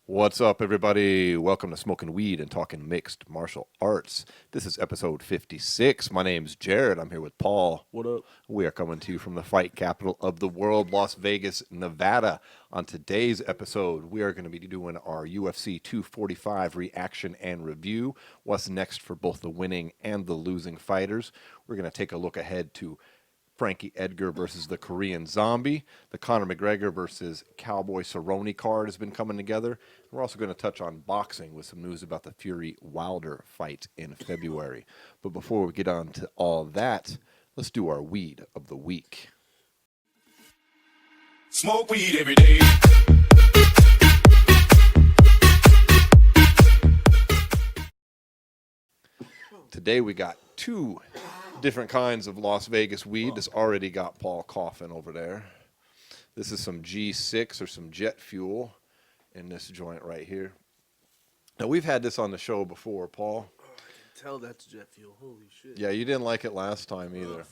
What's up, everybody? Welcome to Smoking Weed and Talking Mixed Martial Arts. This is episode 56. My name's Jarrod. I'm here with Paul. What up? We are coming to you from the fight capital of the world, Las Vegas, Nevada. On today's episode, we are going to be doing our UFC 245 reaction and review. What's next for both the winning and the losing fighters? We're going to take a look ahead to Frankie Edgar versus the Korean Zombie. The Conor McGregor versus Cowboy Cerrone card has been coming together. We're also going to touch on boxing with some news about the Fury Wilder fight in February. But before we get on to all that, let's do our weed of the week. Smoke weed every day. Today we got two different kinds of Las Vegas weed. This already got Paul coughing over there. This is some G6 or some jet fuel in this joint right here. Now, we've had this on the show before, Paul. Oh, I can tell that's jet fuel. Holy shit. Yeah, you didn't like it last time either.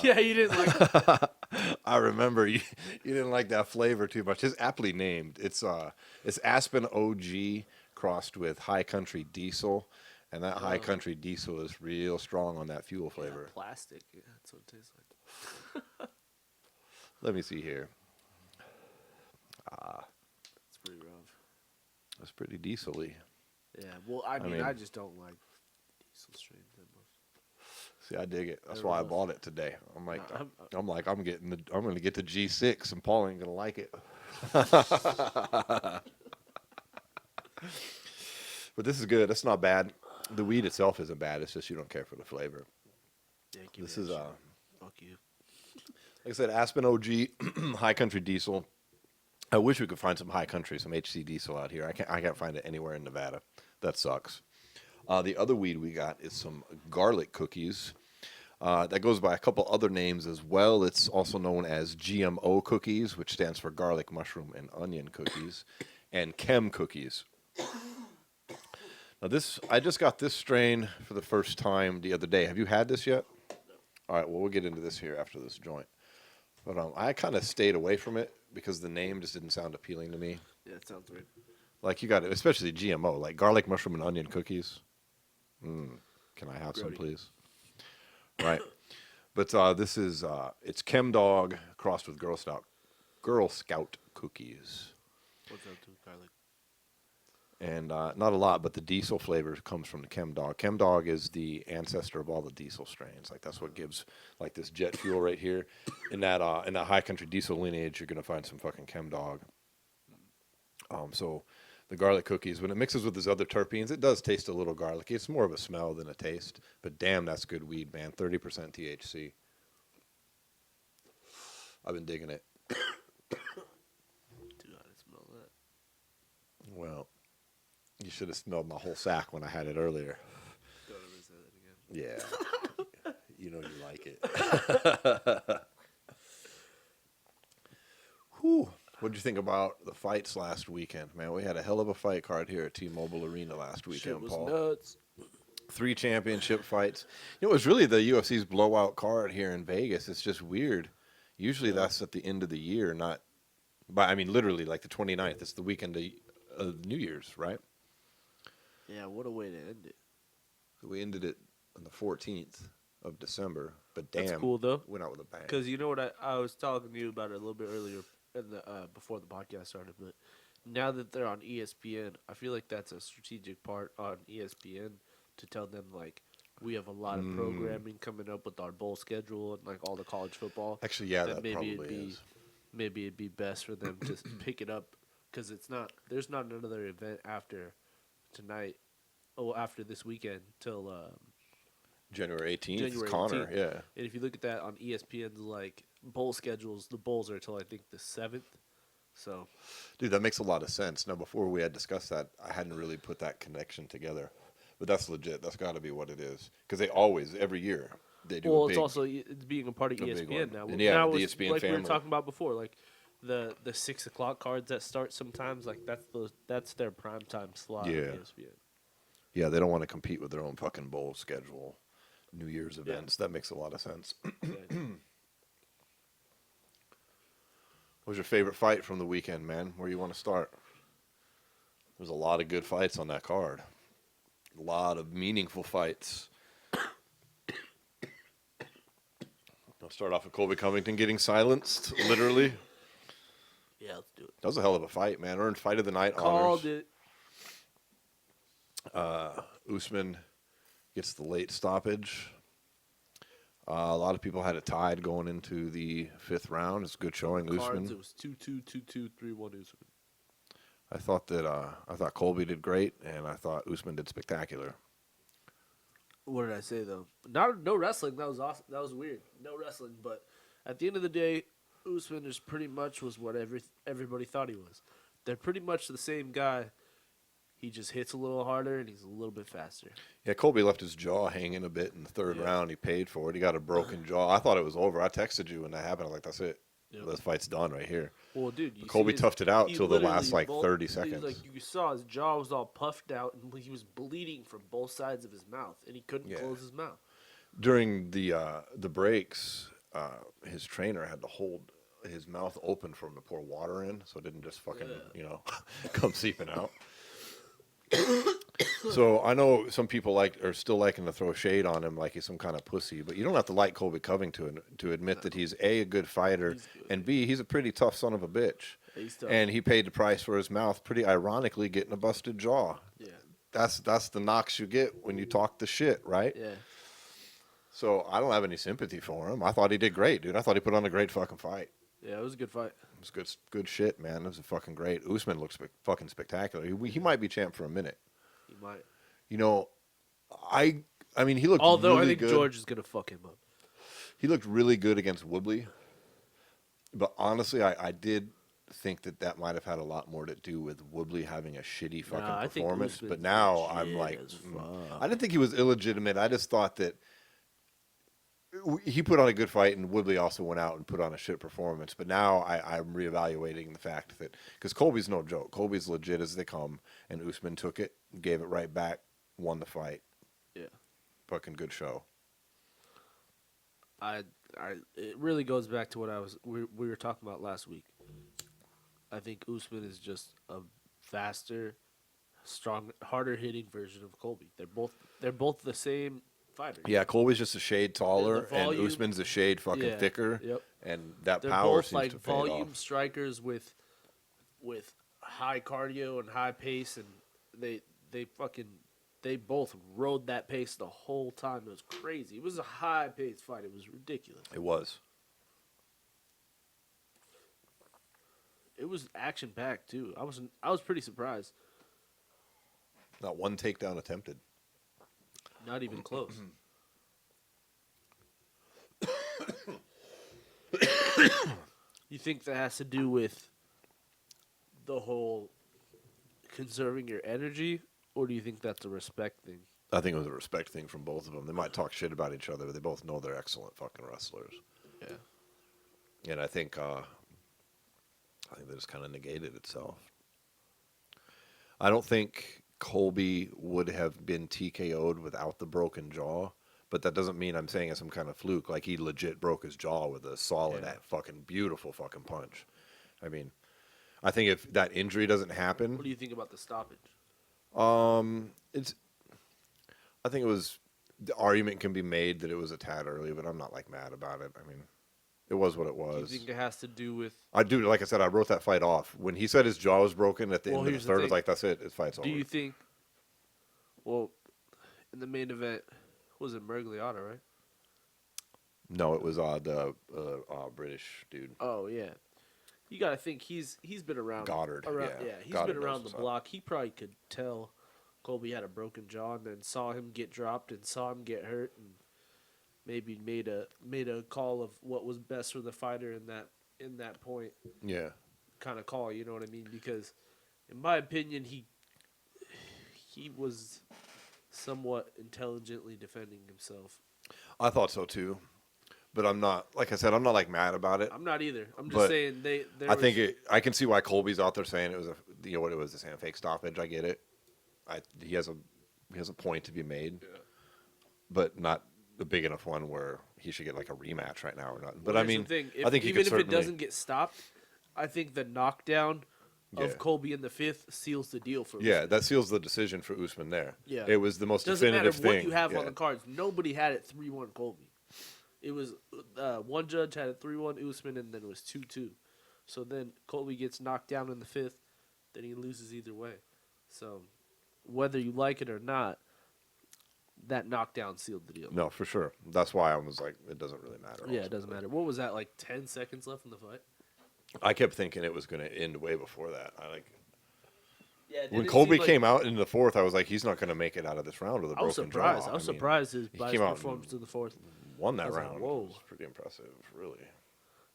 Yeah, you didn't like it. I remember you didn't like that flavor too much. It's aptly named. It's Aspen OG crossed with High Country Diesel. And that High Country Diesel is real strong on that fuel flavor. Yeah, plastic. Yeah, that's what it tastes like. Let me see here. It's pretty rough. That's pretty diesel-y. Yeah, well, I mean, I just don't like diesel strains that much. See, I dig it. That's why I bought it today. I'm like, No, I'm going to get the G6, and Paul ain't gonna like it. But this is good. That's not bad. The weed itself isn't bad. It's just you don't care for the flavor. Yeah, This is fuck you. like I said, Aspen OG High Country Diesel. I wish we could find some High Country, some HC Diesel out here. I can't find it anywhere in Nevada. That sucks. The other weed we got is some garlic cookies. That goes by a couple other names as well. It's also known as GMO cookies, which stands for garlic, mushroom, and onion cookies, and chem cookies. Now I just got this strain for the first time the other day. Have you had this yet? No. All right, well, we'll get into this here after this joint. But I kind of stayed away from it because the name just didn't sound appealing to me. Yeah, it sounds weird. Like you got it, especially GMO, like garlic, mushroom, and onion cookies. Can I have some, please? Right. But this is, it's Chem Dog crossed with Girl Scout cookies. What's up to garlic? And not a lot, but the diesel flavor comes from the Chem Dog. Chem Dog is the ancestor of all the diesel strains. Like that's what gives like this jet fuel right here. In that High Country Diesel lineage, you're gonna find some fucking Chem Dog. So the garlic cookies, when it mixes with these other terpenes, it does taste a little garlicky. It's more of a smell than a taste. But damn, that's good weed, man. 30% THC. I've been digging it. Dude, I didn't smell that. Well, you should have smelled my whole sack when I had it earlier. Don't ever say that again. Yeah. You know you like it. Whew. What did you think about the fights last weekend, man? We had a hell of a fight card here at T-Mobile Arena last weekend, Shit was Paul. nuts. 3 championship fights. It was really the UFC's blowout card here in Vegas. It's just weird. Usually that's at the end of the year, not by, I mean, literally like the 29th. It's the weekend of New Year's, right? Yeah, what a way to end it. So we ended it on the 14th of December, but damn, That's cool, though. went out with a bang. Because you know what, I was talking to you about it a little bit earlier in the before the podcast started, but now that they're on ESPN, I feel like that's a strategic part on ESPN to tell them, like, we have a lot of programming coming up with our bowl schedule and, like, all the college football. Actually, yeah, that maybe probably is. Maybe it'd be best for them to pick it up because there's not another event after tonight, after this weekend till January 18th, January Conor, 18th. yeah. And if you look at that on ESPN's like bowl schedules, the bowls are until I think the 7th. So, Dude, that makes a lot of sense. Now, before we had discussed that, I hadn't really put that connection together. But that's legit. That's got to be what it is. Because they always, every year, they do well, it's also it's being a part of ESPN now. And yeah, now the it's ESPN like family. we were talking about before, like the 6 o'clock cards that start sometimes, like that's their primetime slot Yeah. on ESPN. Yeah, they don't want to compete with their own fucking bowl schedule. New Year's events. That makes a lot of sense. Yeah. What was your favorite fight from the weekend, man? Where you want to start? There's a lot of good fights on that card. A lot of meaningful fights. I'll start off with Colby Covington getting silenced, literally. Yeah, let's do it. That was a hell of a fight, man. Earned fight of the night Called honors. it. Usman gets the late stoppage. A lot of people had it tied going into the 5th round. It's a good showing, Cards, Usman. it was 2-2, 2-2, 3-1 Usman. I thought Colby did great, and I thought Usman did spectacular. What did I say though? No wrestling. That was awesome. That was weird. No wrestling, but at the end of the day, Usman is pretty much was what everybody thought he was. They're pretty much the same guy. He just hits a little harder and he's a little bit faster. Yeah, Colby left his jaw hanging a bit in the 3rd round. He paid for it. He got a broken jaw. I thought it was over. I texted you when that happened. I'm like, that's it. Yep. This fight's done right here. Well, dude, Colby toughed it out he till the last literally 30 seconds. Like you saw, his jaw was all puffed out and he was bleeding from both sides of his mouth, and he couldn't close his mouth. During the breaks, his trainer had to hold his mouth open for him to pour water in, so it didn't just fucking come seeping out. So I know some people are still liking to throw shade on him like he's some kind of pussy, but you don't have to like Colby Covington to admit that he's A, a good fighter, and B, he's a pretty tough son of a bitch. And he paid the price for his mouth, pretty ironically, getting a busted jaw. Yeah. That's the knocks you get when you talk the shit, right? Yeah. So I don't have any sympathy for him. I thought he did great, dude. I thought he put on a great fucking fight. Yeah, it was a good fight. It was good shit, man. It was fucking great. Usman looks fucking spectacular. He might be champ for a minute. He might. You know, I mean, he looked Although really I think good. George is going to fuck him up. He looked really good against Woodley. But honestly, I did think that might have had a lot more to do with Woodley having a shitty fucking performance. But now I'm like, I didn't think he was illegitimate. I just thought that he put on a good fight, and Woodley also went out and put on a shit performance. But now I'm reevaluating the fact that, because Colby's no joke. Colby's legit as they come, and Usman took it, gave it right back, won the fight. Yeah. Fucking good show. It really goes back to what we were talking about last week. I think Usman is just a faster, strong, harder hitting version of Colby. They're both the same fighter. Yeah, Colby's just a shade taller, volume, and Usman's a shade fucking thicker. Yep. And that They're power both seems like to fade volume off. strikers with high cardio and high pace, and they both rode that pace the whole time. It was crazy. It was a high paced fight. It was ridiculous. It was. It was action packed too. I was pretty surprised. Not one takedown attempted. Not even close. You think that has to do with the whole conserving your energy, or do you think that's a respect thing? I think it was a respect thing from both of them. They might talk shit about each other, but they both know they're excellent fucking wrestlers. Yeah. And I think that just kind of negated itself. I don't think Colby would have been TKO'd without the broken jaw, but that doesn't mean I'm saying it's some kind of fluke. Like, he legit broke his jaw with a solid, fucking beautiful fucking punch. I mean, I think if that injury doesn't happen, What do you think about the stoppage? I think the argument can be made that it was a tad early, but I'm not like mad about it. I mean, it was what it Do was. you think it has to do with? I do. Like I said, I wrote that fight off. When he said his jaw was broken at the end of the here's the third, I was thing. like, that's it. His fight's over. Do you think? Well, in the main event, was it Mergliata, right? No, it was the British dude. Oh yeah, you got to think he's been around Goddard, yeah. He's Goddard been around knows the what's block. He probably could tell Colby had a broken jaw, and then saw him get dropped and saw him get hurt, and maybe made a call of what was best for the fighter in that point. Yeah. Kind of call, you know what I mean? Because, in my opinion, he was somewhat intelligently defending himself. I thought so too, but I'm not. Like I said, I'm not like mad about it. I'm not either. I'm just But saying I can see why Colby's out there saying it was what it was, a fake stoppage. I get it. He has a point to be made, but not a big enough one where he should get like a rematch right now or not. But Well, I here's mean, the thing. I think he Even could if it certainly. doesn't get stopped, I think the knockdown Yeah. of Colby in the 5th seals the deal for Yeah, Usman. that seals the decision for Usman there. Yeah. It was the most Doesn't matter definitive what thing. you have yeah. on the cards. Nobody had it 3-1 Colby. It was one judge had it 3-1 Usman, and then it was 2-2. So then Colby gets knocked down in the 5th, then he loses either way. So whether you like it or not, that knockdown sealed the deal. No, for sure. That's why I was like, it doesn't really matter. Yeah, also. it doesn't matter. What was that, like 10 seconds left in the fight? I kept thinking it was going to end way before that. Yeah, When Colby came out in the 4th, I was like, he's not going to make it out of this round with a I was broken surprised. jaw. I was surprised by his came out performance in the 4th. won that I was like, round. whoa. It was pretty impressive, really.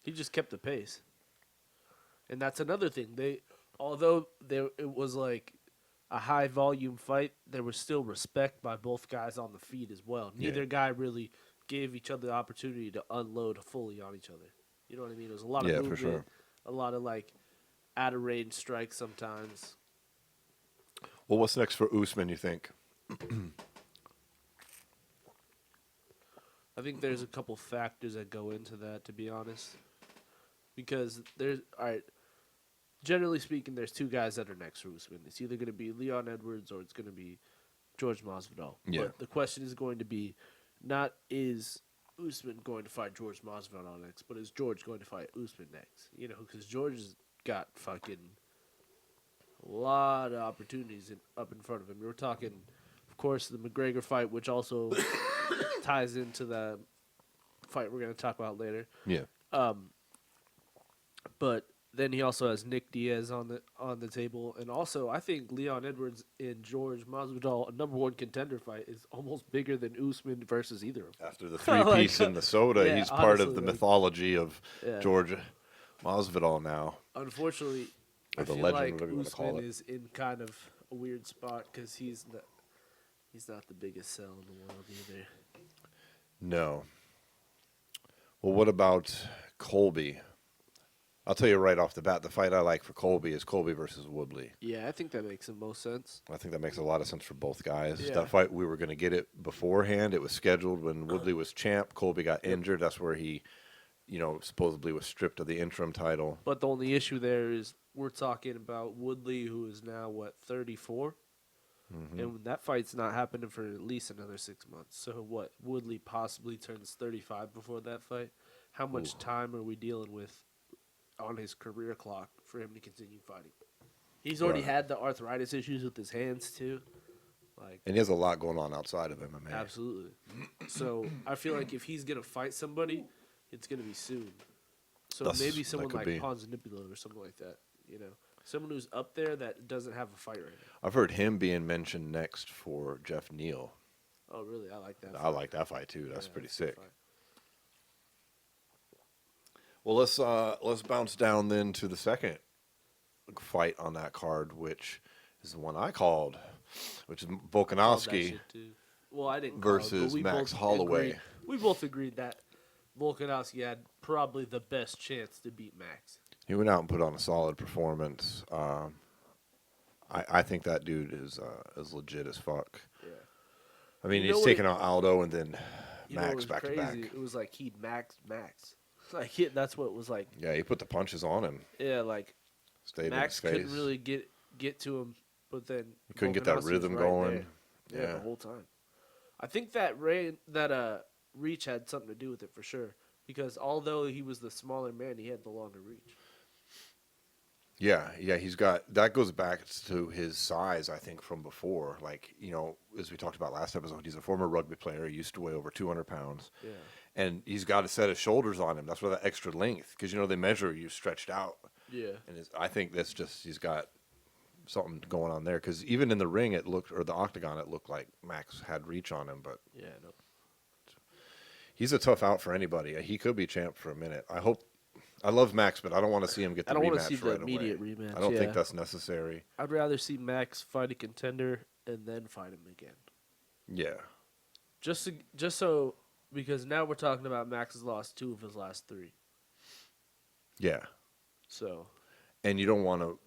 He just kept the pace. And that's another thing. Although it was like a high volume fight, there was still respect by both guys on the feet as well. Neither guy really gave each other the opportunity to unload fully on each other. You know what I mean? It was a lot of movement, for sure. a lot of like out of range strikes sometimes. Well, what's next for Usman, you think? I think there's a couple factors that go into that, to be honest. Because generally speaking, there's two guys that are next for Usman. It's either going to be Leon Edwards or it's going to be George Masvidal. Yeah. But the question is going to be, not is Usman going to fight George Masvidal next, but is George going to fight Usman next? You know, because George has got fucking a lot of opportunities up in front of him. We're talking, of course, the McGregor fight, which also ties into the fight we're going to talk about later. Yeah. But then he also has Nick Diaz on the table, and also I think Leon Edwards and George Masvidal, a number one contender fight, is almost bigger than Usman versus either of them. After the three-piece in the soda, yeah, he's part of honestly, the like- mythology of Yeah. George Masvidal now. Unfortunately, Or I the feel legend, like whatever you wanna call Usman it. is in kind of a weird spot because he's not the biggest sell in the world either. No. Well, what about Colby? I'll tell you right off the bat, the fight I like for Colby is Colby versus Woodley. Yeah, I think that makes the most sense. I think that makes a lot of sense for both guys. Yeah. That fight, we were going to get it beforehand. It was scheduled when Woodley was champ. Colby got injured. That's where he, supposedly was stripped of the interim title. But the only issue there is we're talking about Woodley, who is now, 34? Mm-hmm. And that fight's not happening for at least another 6 months. So what? Woodley possibly turns 35 before that fight. How much time are we dealing with on his career clock for him to continue fighting? He's already Right. had the arthritis issues with his hands too. And he has a lot going on outside of MMA. Absolutely. So I feel like if he's gonna fight somebody, it's gonna be soon. So maybe that someone could like be. Ponzinibbio or something like that. Someone who's up there that doesn't have a fight right now. I've heard him being mentioned next for Jeff Neal. Oh, really? I like that. I like that fight too. That's pretty a good sick. fight. Well, let's bounce down then to the second fight on that card, which is the one I called, which is Called that Volkanovski. shit, too. Well, I didn't call it, versus but we Max both Holloway. agreed- We both agreed that Volkanovski had probably the best chance to beat Max. He went out and put on a solid performance. I think that dude is legit as fuck. Yeah. I mean, You know he's what taking out Aldo and then You know what Max was back crazy? to back. It was like he Max. Like that's what it was like. Yeah, he put the punches on him. Yeah, like Stayed Max in his face. couldn't really get to him, but then He couldn't get that Volkanovski was rhythm right going. there. Yeah. The whole time. I think that reach had something to do with it for sure. Because although he was the smaller man, he had the longer reach. Yeah, he's got that goes back to his size, I think, from before. Like, as we talked about last episode, he's a former rugby player. He used to weigh over 200 pounds. Yeah. And he's got a set of shoulders on him. That's where that extra length, because, they measure you stretched out. Yeah. And I think that's just, he's got something going on there. Because even in the ring, or the octagon, it looked like Max had reach on him. But Yeah, no. he's a tough out for anybody. He could be champ for a minute. I love Max, but I don't want to see him get the I don't want rematch to see the right away. immediate rematch. I don't think yeah. that's necessary. I'd rather see Max fight a contender and then fight him again. Yeah. Just so, because now we're talking about Max has lost 2 of his last 3. Yeah. So And you don't want to.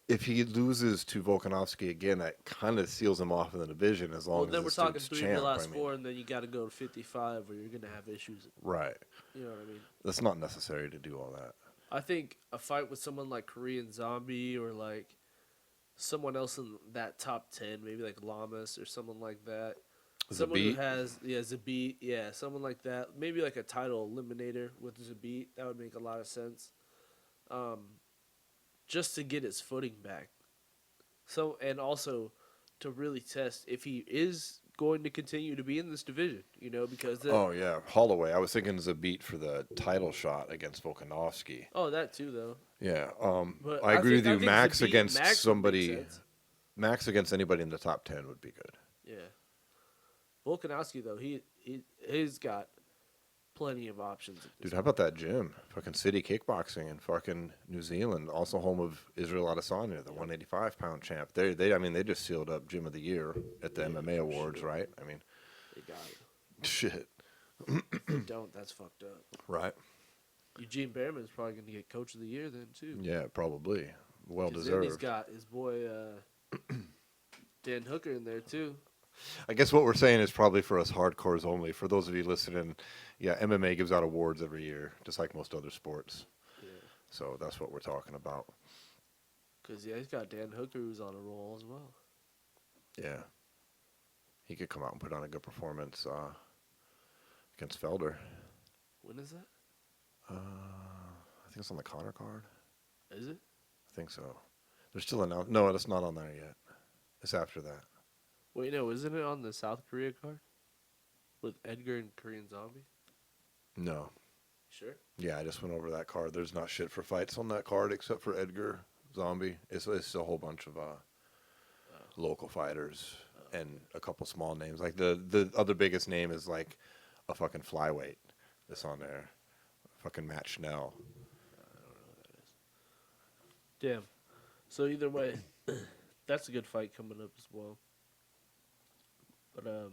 if he loses to Volkanovski again, that kind of seals him off in the division as long Well, as then we're this talking dude's 3 of champ. your last I mean, 4, and then you got to go to 55, or you're gonna have issues. right. You know what I mean? That's not necessary to do all that. I think a fight with someone like Korean Zombie or like someone else in that top 10, maybe like Lamas or someone like that. Someone who Zabit? has Zabit, someone like that. Maybe like a title eliminator with Zabit. That would make a lot of sense. Just to get his footing back. So and also to really test if he is going to continue to be in this division, because Oh yeah, Holloway. I was thinking Zabit for the title shot against Volkanovski. that too though. Yeah, But I agree with you. I think Max Zabit- against Max would make somebody. sense. Max against anybody in the top 10 would be good. Yeah. Volkanovski though, he's got plenty of options. Dude, how about that gym? Fucking City Kickboxing in fucking New Zealand, also home of Israel Adesanya, the 185-pound champ. They just sealed up Gym of the Year at the MMA Awards, right? I mean, They got it. shit, If they don't, that's fucked up. right? Eugene Behrman's probably going to get Coach of the Year then too. Yeah, probably. Well 'Cause then he's deserved. got his boy Dan Hooker in there too. I guess what we're saying is probably for us hardcores only. For those of you listening, yeah, MMA gives out awards every year, just like most other sports. Yeah. So that's what we're talking about. Because he's got Dan Hooker who's on a roll as well. Yeah. He could come out and put on a good performance against Felder. When is that? I think it's on the Conor card. Is it? I think so. They're still announced. No, it's not on there yet. It's after that. Wait, no, isn't it on the South Korea card? With Edgar and Korean Zombie? No. Sure. Yeah, I just went over that card. There's not shit for fights on that card except for Edgar Zombie. It's a whole bunch of local fighters and a couple small names. Like the other biggest name is like a fucking flyweight that's on there. Fucking Matt Schnell. Damn. So either way, that's a good fight coming up as well. But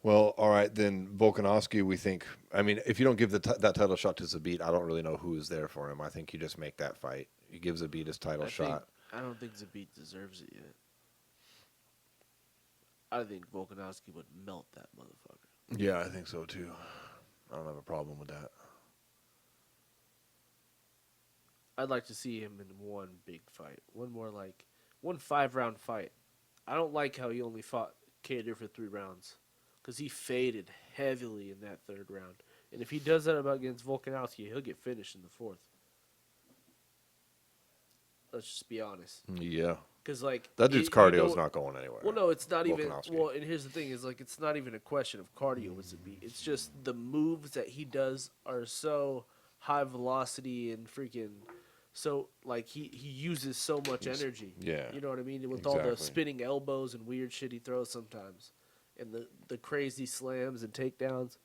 Well, all right, then Volkanovski, we think. I mean, if you don't give that title shot to Zabit, I don't really know who is there for him. I think you just make that fight. You give Zabit his title shot. I don't think Zabit deserves it yet. I think Volkanovski would melt that motherfucker. Yeah, I think so too. I don't have a problem with that. I'd like to see him in one big fight. One 5-round fight. I don't like how he only fought Cater for 3 rounds. Because he faded heavily in that 3rd round. And if he does that against Volkanovski, he'll get finished in the 4th. Let's just be honest. Yeah. Because, like... That dude's cardio's not going anywhere. Well, no, it's not even... Volkanovski. Well, and here's the thing, is like it's not even a question of cardio with Zabit. It's just the moves that he does are so high velocity and freaking... So, like, he uses so much energy. Yeah. You know what I mean? With all the Exactly. spinning elbows and weird shit he throws sometimes. And the crazy slams and takedowns.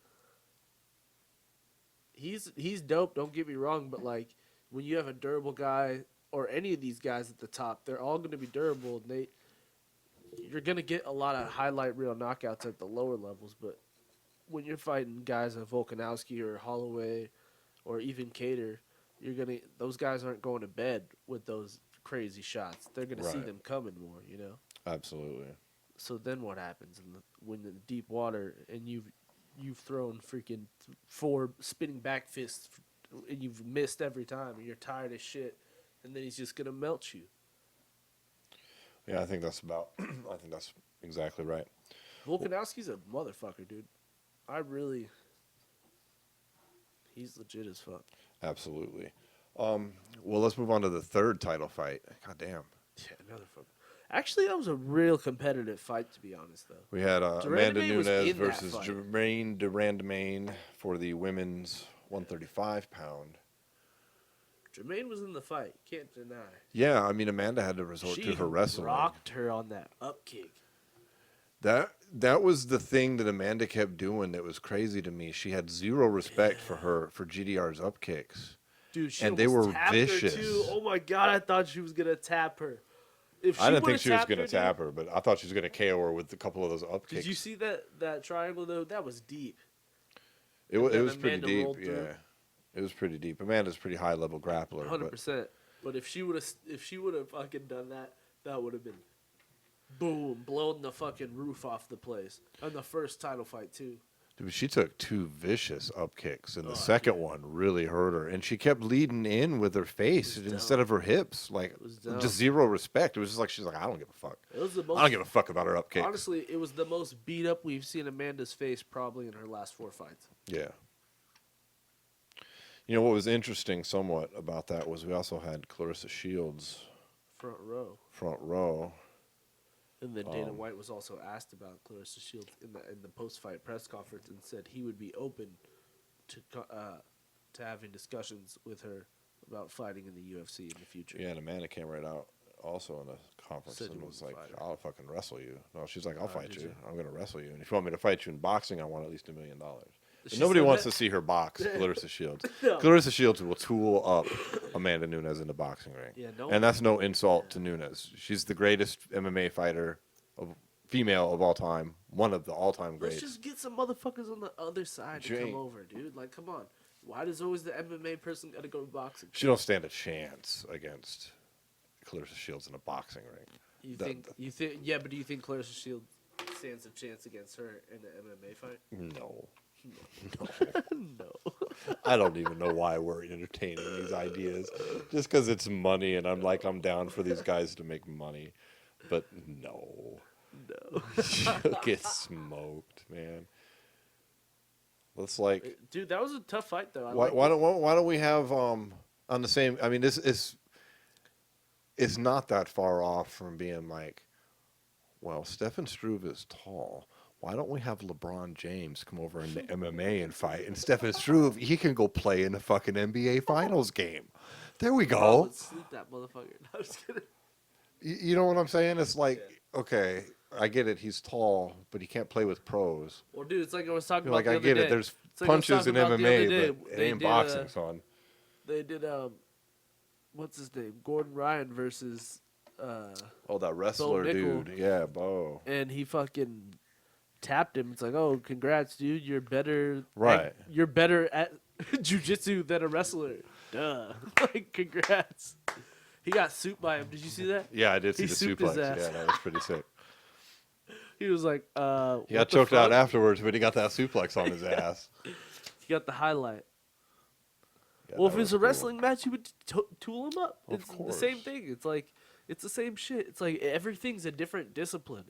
He's dope, don't get me wrong, but, like, when you have a durable guy, or any of these guys at the top, they're all going to be durable, and you're going to get a lot of highlight reel knockouts at the lower levels, but when you're fighting guys like Volkanovski or Holloway or even Cater, those guys aren't going to bed with those crazy shots. They're going to see Right. them coming more, Absolutely. So then what happens when in the deep water and you've thrown freaking 4 spinning back fists and you've missed every time and you're tired as shit, and then he's just going to melt you. Yeah, I think that's exactly right. Volkanovski's a motherfucker, dude. He's legit as fuck. Absolutely. Well, let's move on to the 3rd title fight. God damn. Yeah, another fuck. Actually, that was a real competitive fight, to be honest, though. We had Amanda Durandamain was Nunes in that versus fight. Jermaine Durandamain for the women's 135-pound. Jermaine was in the fight. Can't deny. Yeah, I mean, Amanda had to resort to her wrestling. rocked her on that up kick. That was the thing that Amanda kept doing that was crazy to me. She had zero respect for GDR's up kicks. Dude, she And they almost were tapped vicious. her too. Oh my god, I thought she was gonna tap her. If I didn't think would've she was tapped going to her, tap her, but I thought she was going to KO her with a couple of those up Did kicks. you see that triangle though? That was deep. It and then was pretty Amanda deep, rolled through? yeah. It was pretty deep. Amanda's a pretty high level grappler. 100%. But if she would have fucking done that, that would have been boom, blown the fucking roof off the place. And the first title fight too. Dude, she took 2 vicious up kicks, and the second one really hurt her. And she kept leading in with her face instead of her hips. Like, just zero respect. It was just like, she's like, I don't give a fuck. It was the most, I don't give a fuck about her up kicks. Honestly, it was the most beat up we've seen Amanda's face probably in her last 4 fights. Yeah. You know, what was interesting somewhat about that was we also had Clarissa Shields. Front row. And then Dana White was also asked about Clarissa Shields in the post-fight press conference and said he would be open to having discussions with her about fighting in the UFC in the future. Yeah, and Amanda came right out also in a conference and was like, I'll fucking wrestle you. No, she's like, I'll fight you. I'm going to wrestle you. And if you want me to fight you in boxing, I want at least $1 million. Nobody wants to see her box Clarissa Shields. No. Clarissa Shields will tool up Amanda Nunes in the boxing ring. Yeah, and that's no insult to Nunes. She's the greatest MMA fighter, female of all time. One of the all-time greats. Let's just get some motherfuckers on the other side to come over, dude. Like, come on. Why does always the MMA person got to go to boxing? She don't stand a chance against Clarissa Shields in a boxing ring. You think? Yeah, but do you think Clarissa Shields stands a chance against her in an MMA fight? No. No. I don't even know why we're entertaining these ideas. Just because it's money, and I'm down for these guys to make money. But no. She'll get smoked, man. Let's dude, that was a tough fight though. Why don't we have on the same? I mean, this is it's not that far off from being like, well, Stefan Struve is tall. Why don't we have LeBron James come over in the MMA and fight? And Stefan Struve, he can go play in the fucking NBA Finals game. There we go. Let's sleep that motherfucker. No, I'm just kidding. You know what I'm saying? It's like, okay, I get it. He's tall, but he can't play with pros. Well, dude, it's like I was talking about like, the I other get day. it. There's punches in MMA, but it ain't boxing, son. They did, what's his name? Gordon Ryan versus... that wrestler dude. Yeah, Bo. And he fucking tapped him. It's like, oh, congrats, dude. You're better. Right. You're better at jiu-jitsu than a wrestler. Duh. Like, congrats. He got souped by him. Did you see that? Yeah, I did see the suplex. Yeah, that was pretty sick. He was like, he got choked out afterwards, but he got that suplex on his ass. He got the highlight. Yeah, well, if it's a wrestling match, you would tool him up. Of It's course. the same thing. It's like, it's the same shit. It's like everything's a different discipline.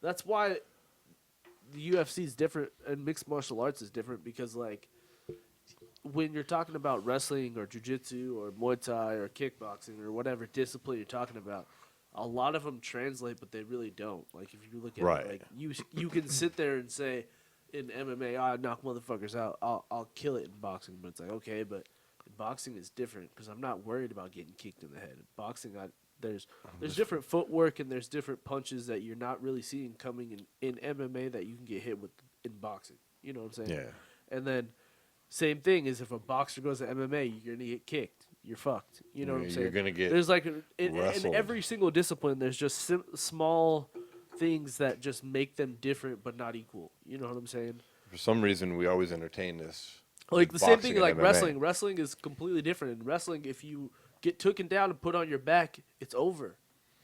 That's why the UFC is different and mixed martial arts is different, because like when you're talking about wrestling or jiu-jitsu or Muay Thai or kickboxing or whatever discipline you're talking about, a lot of them translate, but they really don't. Like if you look at it, like you can sit there and say in MMA, I knock motherfuckers out. I'll kill it in boxing, but it's like, okay, but in boxing it's different because I'm not worried about getting kicked in the head. In boxing, there's different footwork and there's different punches that you're not really seeing coming in MMA that you can get hit with in boxing. You know what I'm saying? Yeah. And then same thing is if a boxer goes to MMA, you're gonna get kicked. You're fucked. You know what I'm saying? You're gonna get there's like in every single discipline, there's just small things that just make them different but not equal. You know what I'm saying? For some reason, we always entertain this. Like the same thing, like wrestling. Wrestling is completely different. In wrestling, if you get taken down and put on your back, it's over.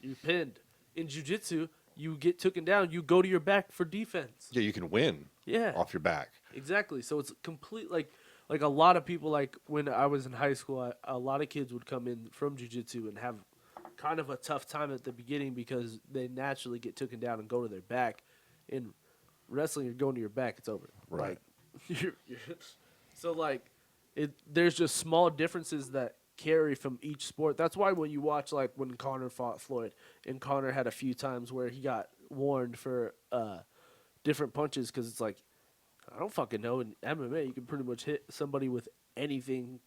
You're pinned. In jiu-jitsu, you get taken down, you go to your back for defense. Yeah, you can win. Yeah. Off your back. Exactly. So it's complete like a lot of people, like when I was in high school, a lot of kids would come in from jiu-jitsu and have kind of a tough time at the beginning because they naturally get taken down and go to their back. In wrestling, you're going to your back, it's over. Right. Like, so like there's just small differences that carry from each sport. That's why when you watch like when Conor fought Floyd, and Conor had a few times where he got warned for different punches, because it's like, I don't fucking know. In MMA, you can pretty much hit somebody with anything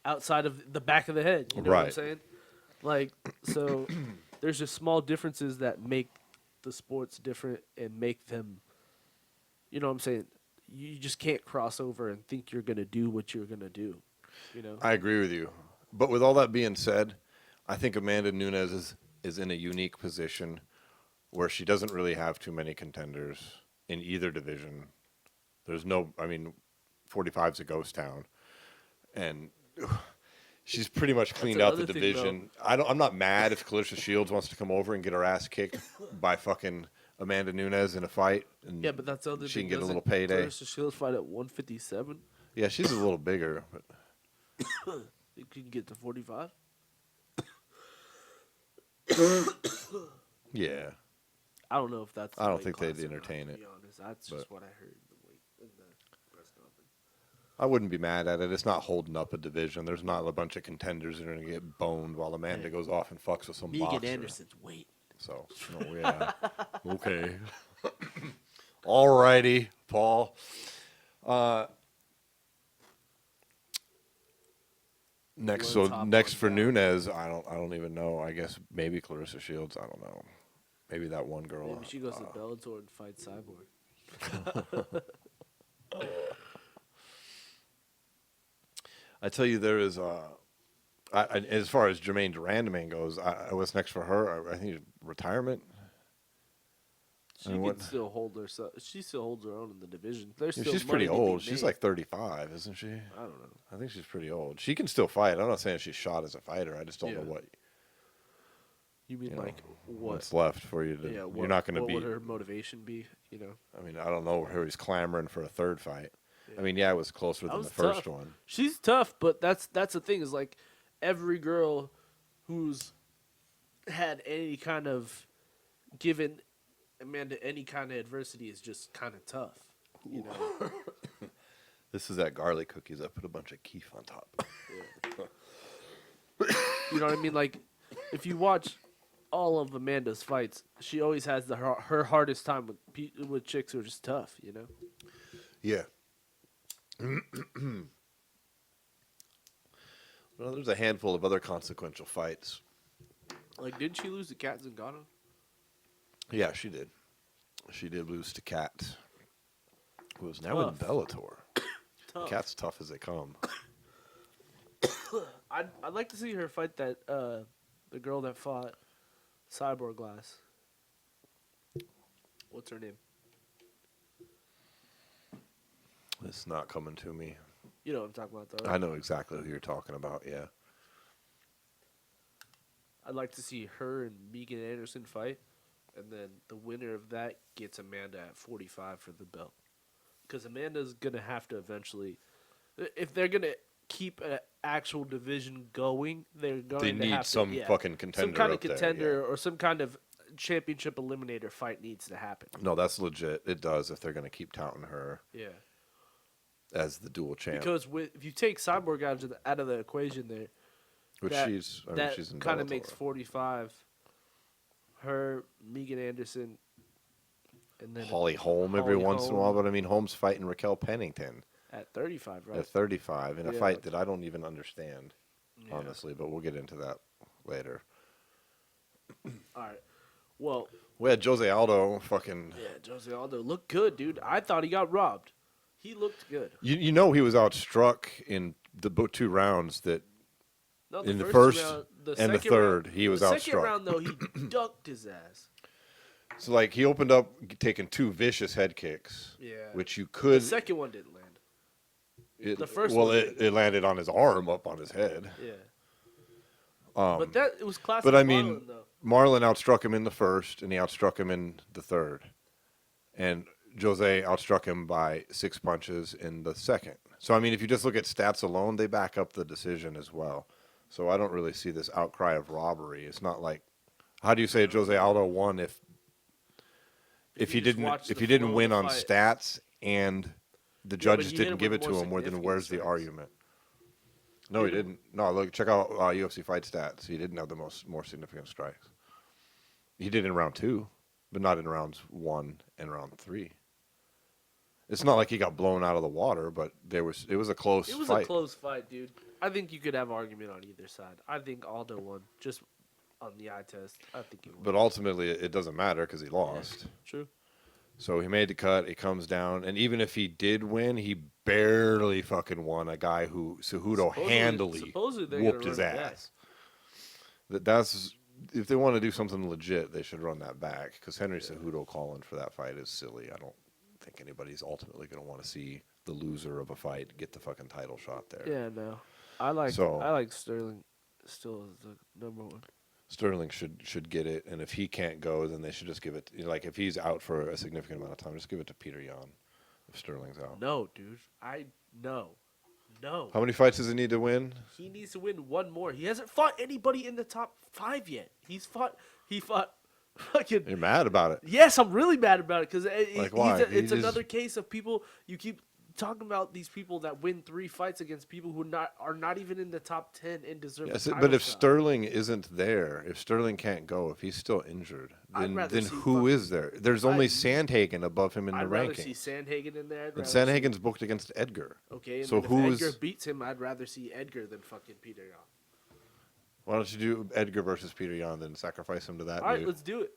outside of the back of the head. You know what I'm saying? Like, so there's just small differences that make the sports different and make them, you know what I'm saying? You just can't cross over and think you're going to do what you're going to do. You know? I agree with you. But with all that being said, I think Amanda Nunes is in a unique position where she doesn't really have too many contenders in either division. There's no, I mean, 45's a ghost town. and she's pretty much cleaned That's out the another thing, division. I'm not mad if Clarissa Shields wants to come over and get her ass kicked by fucking Amanda Nunes in a fight, and Yeah, but that's the other she thing. can get a little Doesn't payday. Clarissa Shields fight at 157? Yeah, she's a little bigger, but You can get to 45. yeah, I don't know if that's. I the don't weight think they'd class or not, entertain to it, be honest, that's but- just what I heard in the press conference. I wouldn't be mad at it. It's not holding up a division. There's not a bunch of contenders that are going to get boned while Amanda goes off and fucks with some Megan boxer. Anderson's weight. So, no, yeah. Okay. Alrighty, Paul. Next, Let's so hop next on for down. Nunes, I don't even know. I guess maybe Clarissa Shields. I don't know. Maybe that one girl. Maybe she goes to Bellator and fights Cyborg. I tell you, there is as far as Jermaine Durandman goes, what's next for her? I think retirement. She I mean, can what- still hold herself. She still holds her own in the division. There's Yeah, still she's pretty money to be old. She's made. like 35, isn't she? I don't know. I think she's pretty old. She can still fight. I'm not saying she's shot as a fighter. I just don't know Yeah. what You mean you know, like what's what? left for you to. Yeah, you're not going to what be. would her motivation be? You know, I mean, I don't know who he's clamoring for a third fight. Yeah. I mean, yeah, it was closer That than was the first tough. one. She's tough, but that's the thing is like every girl who's had any kind of given Amanda any kind of adversity is just kind of tough. You know, This is that garlic cookies. I put a bunch of keef on top. you know what I mean? Like if you watch all of Amanda's fights, she always has her hardest time with chicks who are just tough. You know. Yeah. Well, there's a handful of other consequential fights. Like, didn't she lose to Kat Zingano? Yeah, she did. She did lose to Kat, who is now in Tough. Bellator. Tough. Kat's tough as they come. I'd like to see her fight that the girl that fought Cyborg Glass. What's her name? It's not coming to me. You know what I'm talking about, though. I know exactly who you're talking about, yeah. I'd like to see her and Megan Anderson fight, and then the winner of that gets Amanda at 45 for the belt. Because Amanda's going to have to eventually, if they're going to keep an actual division going, they're going They to need have some to, fucking contender some kind of up there, contender or some kind of championship eliminator fight needs to happen. No, that's legit. It does if they're going to keep touting her Yeah. as the dual champ. Because if you take Cyborg out of the equation there, Which that- she's in kind of Bellator. makes 45. Her, Megan Anderson, and then Holly Holm every Holly once in a while, Holm but I mean, Holm's fighting Raquel Pennington at 35, right? at 35 in a Yeah. fight that I don't even understand, Yeah. honestly, but we'll get into that later. All right. Well, We had Jose Aldo fucking. yeah, Jose Aldo looked good, dude. I thought he got robbed. He looked good. You know he was outstruck in the two rounds that No, in the first and the second third, round, he was the outstruck. second round, though, he ducked his ass. So like he opened up taking two vicious head kicks, Yeah. which you The could. second one didn't land. The first well, one it landed on his arm up on his head. Yeah. But that it was classic. But I mean, Marlon, though. Marlon outstruck him in the first, and he outstruck him in the third, and Jose outstruck him by 6 punches in the second. So I mean, if you just look at stats alone, they back up the decision as well. So I don't really see this outcry of robbery. It's not like, how do you say Jose Aldo won if you he just didn't watch the didn't flow of win the on fight. stats and the but judges he hit didn't him give with it to more him? Well, then significant where's the strikes. argument? No, he didn't. No, look, check out UFC fight stats. He didn't have the more significant strikes. He did in round 2, but not in rounds 1 and round 3. It's not like he got blown out of the water, but it was a close It was fight. a close fight, dude. I think you could have argument on either side. I think Aldo won just on the eye test. I think he won. But ultimately, it doesn't matter because he lost. True. So he made the cut. He comes down, and even if he did win, he barely fucking won a guy who Cejudo handily supposedly they're whooped gonna his run it back. ass. That's if they want to do something legit, they should run that back because Henry Cejudo calling for that fight is silly. I don't think anybody's ultimately going to want to see the loser of a fight get the fucking title shot there. Yeah, no. I like Sterling still as the number one. Sterling should get it, and if he can't go, then they should just give it. Like if he's out for a significant amount of time, just give it to Peter Yan. If Sterling's out, No, dude. No. How many fights does he need to win? He needs to win one more. He hasn't fought anybody in the top 5 yet. He fought fucking. You're mad about it. Yes, I'm really mad about it because Like, why? It's another case of people. You keep talking about these people that win 3 fights against people who are not even in the top 10 and deserve. Yes, a title but if shot. Sterling isn't there, if Sterling can't go, if he's still injured, then who is there? There's only Sandhagen above him in the ranking. I'd rather see Sandhagen in there. And Sandhagen's booked against Edgar. Okay, and so if Edgar beats him, I'd rather see Edgar than fucking Peter Yan. Why don't you do Edgar versus Peter Yan, then sacrifice him to that? All right, let's do it.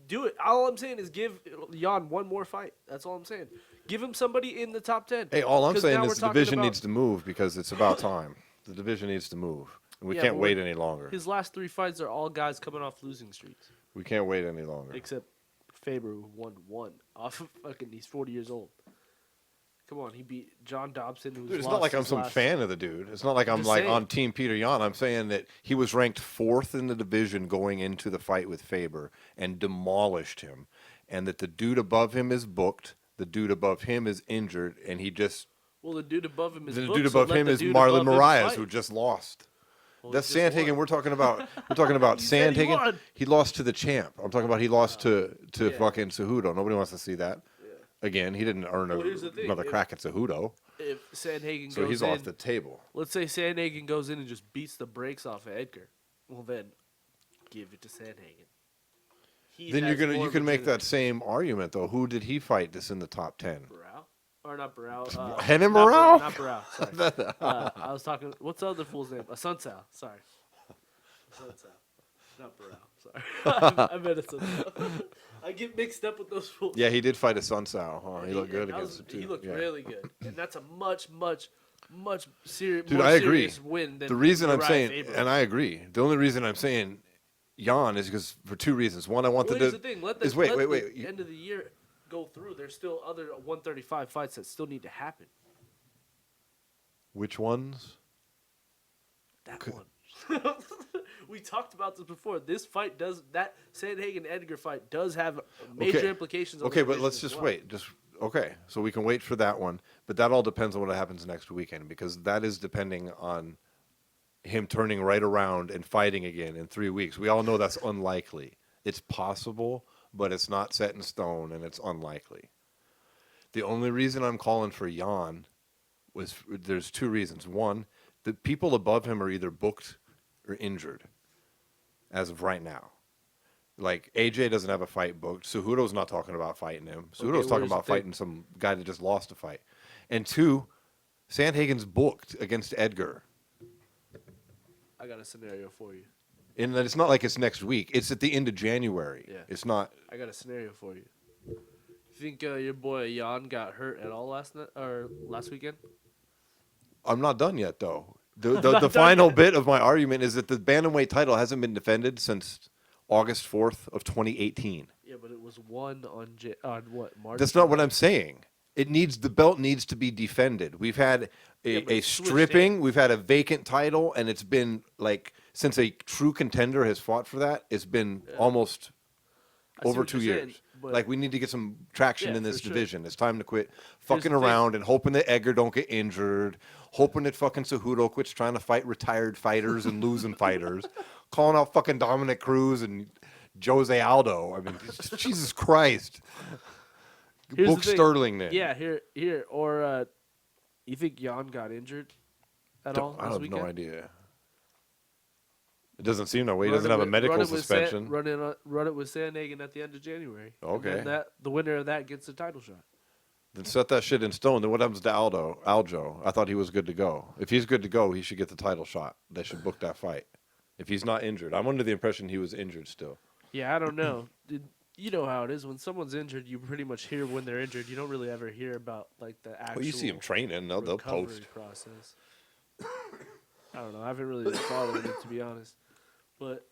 Do it. All I'm saying is give Yan one more fight. That's all I'm saying. Give him somebody in the top 10. Hey, all I'm saying is the division needs to move because it's about time. The division needs to move. And we can't wait any longer. His last 3 fights are all guys coming off losing streaks. We can't wait any longer. Except Faber, who won 1 off of fucking, he's 40 years old. Come on, he beat John Dobson, who's Dude, it's not like I'm some fan of the dude. It's not like I'm like on Team Peter Yan. I'm saying that he was ranked 4th in the division going into the fight with Faber and demolished him. And that the dude above him is booked, the dude above him is injured, and he just... Well, the dude above him is the booked, dude above him is Marlon Moraes, who just lost. Well, that's Sandhagen. We're talking about Sandhagen. He lost to the champ. I'm talking about he lost to fucking Cejudo. Nobody wants to see that. Again, he didn't earn another crack at Cejudo. If Sandhagen goes so he's off the table. Let's say Sandhagen goes in and just beats the brakes off of Edgar. Well, then give it to Sandhagen. Then you can make that same argument though. Who did he fight that's in the top 10? Barao? Or not Barao? Renan Barao? Not Barao. Sorry. I was talking. What's the other fool's name? Sunsao. Sorry. Sunsao. Not Barao. Sorry. I meant a Sunsao. I get mixed up with those fools. Yeah, he did fight a Sunsao. Huh? He looked good against him too. He looked really good, and that's a much serious. Dude, I agree. Win than the reason I'm saying, Faber. and I agree. The only reason I'm saying Yan is because for 2 reasons. One, I want here's the thing. Let the wait. End of the year go through. There's still other 135 fights that still need to happen. Which ones? That one. We talked about this before. This fight that Sandhagen Edgar fight does have major implications. Okay, but let's just wait. So we can wait for that one. But that all depends on what happens next weekend because that is depending on him turning right around and fighting again in 3 weeks. We all know that's unlikely. It's possible, but it's not set in stone, and it's unlikely. The only reason I'm calling for Yan was there's 2 reasons. One, the people above him are either booked or injured as of right now. Like, AJ doesn't have a fight booked. Cejudo's not talking about fighting him. Cejudo's talking about fighting some guy that just lost a fight. And 2, Sandhagen's booked against Edgar. I got a scenario for you. And it's not like it's next week. It's at the end of January. Yeah. It's not. I got a scenario for you. You think your boy Yan got hurt at all last weekend? I'm not done yet, though. The final bit of my argument is that the bantamweight title hasn't been defended since August 4th of 2018. Yeah, but it was won on what, March? That's not what I'm saying. The belt needs to be defended. We've had a stripping, we've had a vacant title, and it's been like since a true contender has fought for that, it's been almost over 2 years. Like, we need to get some traction in this division. It's time to quit fucking around and hoping that Edgar don't get injured, hoping that fucking Cejudo quits trying to fight retired fighters and losing fighters, calling out fucking Dominic Cruz and Jose Aldo. I mean, Jesus Christ. Book Sterling then. Yeah, here. Or you think Yan got injured at all I this have weekend? no idea. It doesn't seem that way. He doesn't have a medical suspension. Run it with Sandhagen at the end of January. Okay. And then the winner of that gets the title shot. Then set that shit in stone. Then what happens to Aljo? I thought he was good to go. If he's good to go, he should get the title shot. They should book that fight. If he's not injured. I'm under the impression he was injured still. Yeah, I don't know. You know how it is. When someone's injured, you pretty much hear when they're injured. You don't really ever hear about like the actual. Well, you see them training. They'll post. Process. I don't know. I haven't really been following it, to be honest. But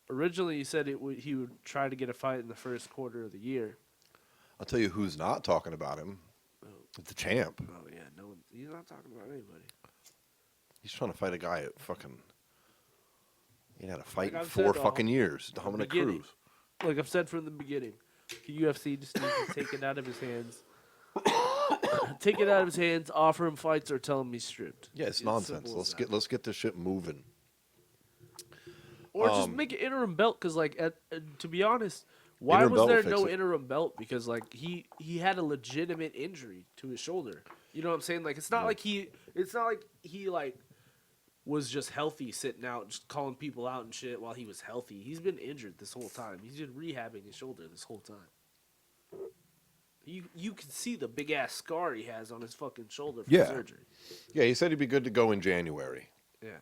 originally, he said he would try to get a fight in the first quarter of the year. I'll tell you who's not talking about him. The champ. Oh yeah, no one. He's not talking about anybody. He's trying to fight a guy at fucking. He had a fight Like in I've 4 said, fucking years. the Dominic beginning. Cruz. Like I've said from the beginning, the UFC just needs to take it out of his hands. Take it out of his hands. Offer him fights or tell him he's stripped. Yeah, it's nonsense. Let's get this shit moving. Or just make an interim belt, because like to be honest, why Interim was belt will there fix no it. interim belt? Because like he had a legitimate injury to his shoulder. You know what I'm saying? Like it's not like he like was just healthy sitting out just calling people out and shit while he was healthy. He's been injured this whole time. He's been rehabbing his shoulder this whole time. You can see the big ass scar he has on his fucking shoulder from surgery. Yeah, he said he'd be good to go in January. Yeah.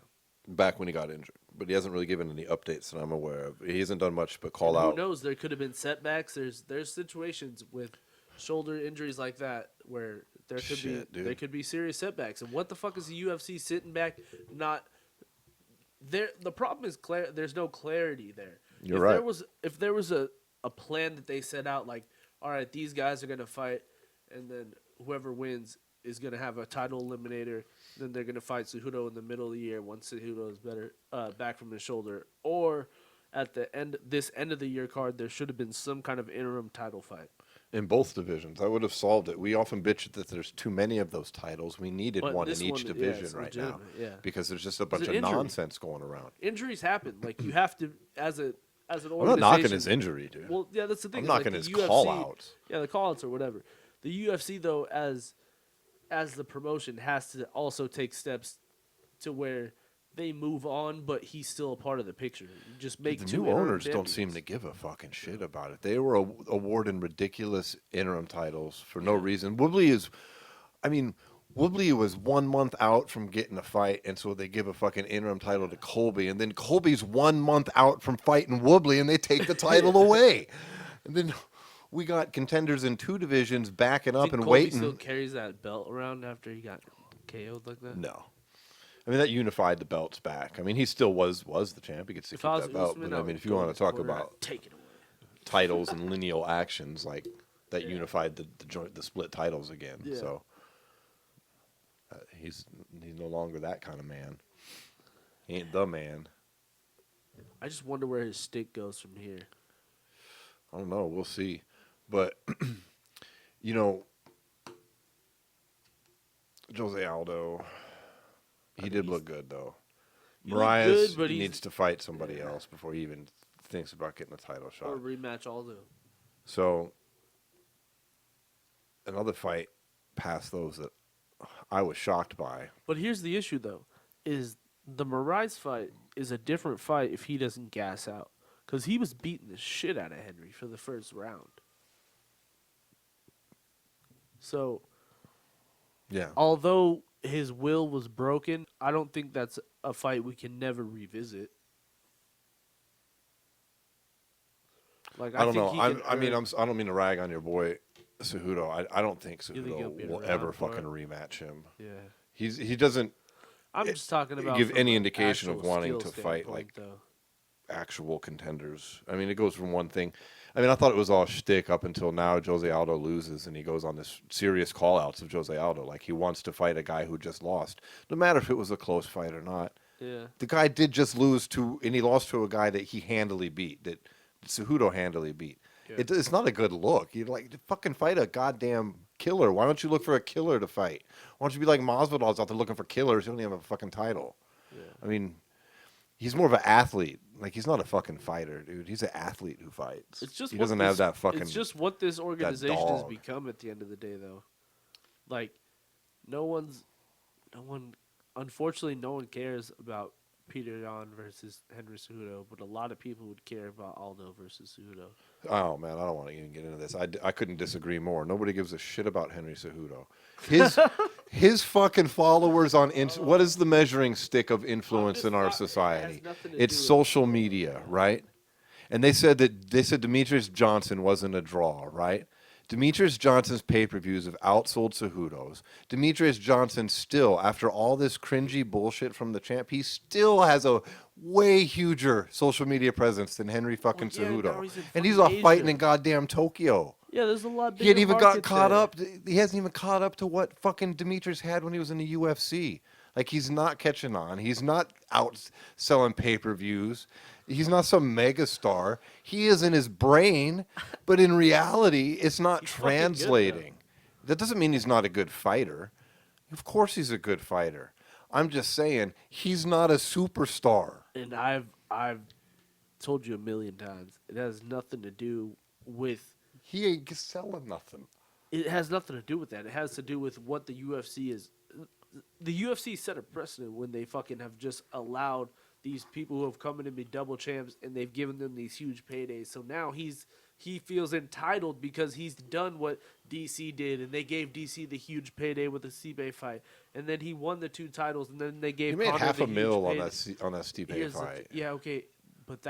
Back when he got injured. But he hasn't really given any updates that I'm aware of. He hasn't done much but call out. Who knows? There could have been setbacks. There's situations with shoulder injuries like that where there could be serious setbacks. And what the fuck is the UFC sitting back not there? The problem is there's no clarity there. You're right. If there was a plan that they set out, like, all right, these guys are gonna fight, and then whoever wins is gonna have a title eliminator. Then they're gonna fight Cejudo in the middle of the year once Cejudo is better back from his shoulder, or at the end of the year card, there should have been some kind of interim title fight In both divisions. I would have solved it. We often bitch that there's too many of those titles. We needed one in each division right now. Yeah. Because there's just a bunch of nonsense going around. Injuries happen. Like you have to as an organization. I'm not knocking his injury, dude. Well, yeah, that's the thing. I'm knocking his call-outs. Yeah, the call-outs or whatever. The UFC, though, as the promotion, has to also take steps to where they move on, but he's still a part of the picture. You just make the two new interim owners don't champions. seem to give a fucking shit about it. They were awarding ridiculous interim titles for no reason. Woodley was 1 month out from getting a fight, and so they give a fucking interim title to Colby, and then Colby's 1 month out from fighting Woodley, and they take the title away. And then we got contenders in 2 divisions backing up and Colby waiting. still carries that belt around after he got KO'd like that? No. I mean, that unified the belts back. I mean, he still was the champ. He could still keep that belt. But I mean, if you want to talk about take it away. titles and lineal actions, like that unified the split titles again. Yeah. So he's no longer that kind of man. He ain't the man. I just wonder where his stick goes from here. I don't know. We'll see. But you know, Jose Aldo, he did look good though. Marias needs to fight somebody else before he even thinks about getting a title shot. Or rematch Aldo. So another fight past those that I was shocked by. But here's the issue, though, is the Moraes fight is a different fight if he doesn't gas out. Because he was beating the shit out of Henry for the first round. So, Yeah. although his will was broken, I don't think that's a fight we can never revisit. Like I don't think know. he can I mean, earn- I don't mean to rag on your boy Cejudo. I don't think You think he'll be Cejudo will around ever for fucking it? rematch him. Yeah. He doesn't I'm just talking about give from any an indication of actual wanting skill to fight, standpoint, like, though. actual contenders. I mean, it goes from one thing. I mean, I thought it was all shtick up until now. Jose Aldo loses, and he goes on this serious call-outs of Jose Aldo. Like, he wants to fight a guy who just lost, no matter if it was a close fight or not. Yeah. The guy did just lose to, and he lost to a guy that he handily beat, that Cejudo handily beat. Yeah. It's not a good look. You like fucking fight a goddamn killer. Why don't you look for a killer to fight? Why don't you be like Masvidal's out there looking for killers? He don't even have a fucking title. Yeah. I mean, he's more of an athlete. Like, he's not a fucking fighter, dude. He's an athlete who fights. It's just he what doesn't have that fucking. It's just what this organization has dog. become at the end of the day, though. Like, unfortunately, no one cares about Peter Yan versus Henry Cejudo, but a lot of people would care about Aldo versus Cejudo. Oh man, I don't want to even get into this. I couldn't disagree more. Nobody gives a shit about Henry Cejudo. His fucking followers on what is the measuring stick of influence in our society? It's social media, right? And they said Demetrius Johnson wasn't a draw, right? Demetrius Johnson's pay-per-views have outsold Cejudo's. Demetrius Johnson still, after all this cringy bullshit from the champ, he still has a way huger social media presence than Henry fucking Cejudo. And he's off fighting in goddamn Tokyo. Yeah, there's a lot He bigger hadn't even got market caught there. up. He hasn't even caught up to what fucking Demetrius had when he was in the UFC. Like, he's not catching on. He's not out selling pay-per-views. He's not some mega star. He is in his brain, but in reality, it's not He's fucking good, though. translating. That doesn't mean he's not a good fighter. Of course he's a good fighter. I'm just saying he's not a superstar. And I've told you a million times, it has nothing to do with. He ain't selling nothing. It has nothing to do with that. It has to do with what the UFC is. The UFC set a precedent when they fucking have just allowed these people who have come in to be double champs, and they've given them these huge paydays. So now he feels entitled because he's done what DC did, and they gave DC the huge payday with the Stipe fight, and then he won the 2 titles, and then they gave He made Conor half the a huge mil payday. on that Stipe Here's the fight. yeah, okay, but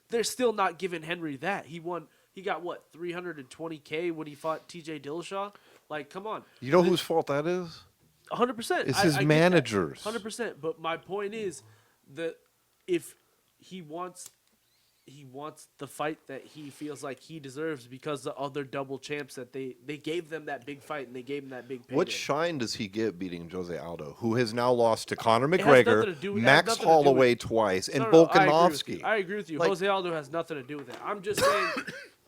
they're still not giving Henry that. He got what, 320K when he fought TJ Dillashaw? Like, come on. You know whose fault that is? 100%. It's his managers. 100%. But my point is that if he wants the fight that he feels like he deserves because the other double champs that they gave them that big fight and they gave him that big payday. What shine does he get beating Jose Aldo, who has now lost to Conor It has nothing McGregor, to do- it has Max nothing to do Holloway with- twice, and No, I agree with you. Volkanovski? I agree with you. Like- Jose Aldo has nothing to do with it. I'm just saying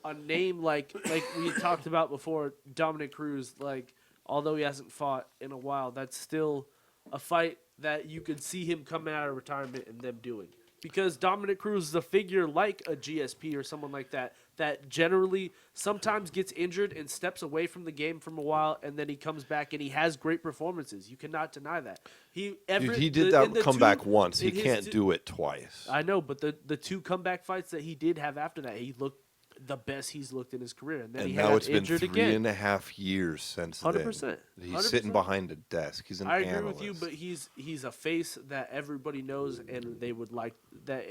a name like we talked about before, Dominic Cruz, like, although he hasn't fought in a while, that's still a fight that you could see him coming out of retirement and them doing. Because Dominic Cruz is a figure like a GSP or someone like that generally sometimes gets injured and steps away from the game for a while, and then he comes back and he has great performances. You cannot deny that. He did that comeback once. He can't do it twice. I know, but the 2 comeback fights that he did have after that, he looked the best he's looked in his career, and then And he now got it's been injured 3.5 years since 100%. then. He's 100%. sitting behind a desk. He's an I agree analyst. with you, but he's a face that everybody knows, and they would like that.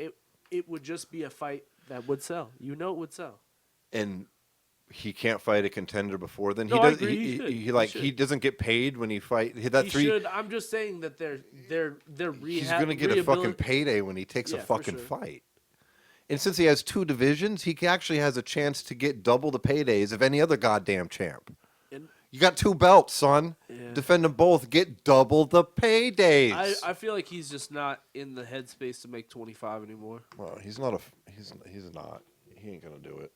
It would just be a fight that would sell. You know, it would sell. And he can't fight a contender before then. No, he I does. agree. He should. He He should. doesn't get paid when he fight. He should. I'm just saying that they're rehab. He's gonna get a fucking payday when he takes a Yeah, for fucking sure. fight. And since he has 2 divisions, he actually has a chance to get double the paydays of any other goddamn champ. And You got 2 belts, son. Yeah. Defend them both. Get double the paydays. I feel like he's just not in the headspace to make 25 anymore. Well, he's not. He's not. He ain't gonna do it.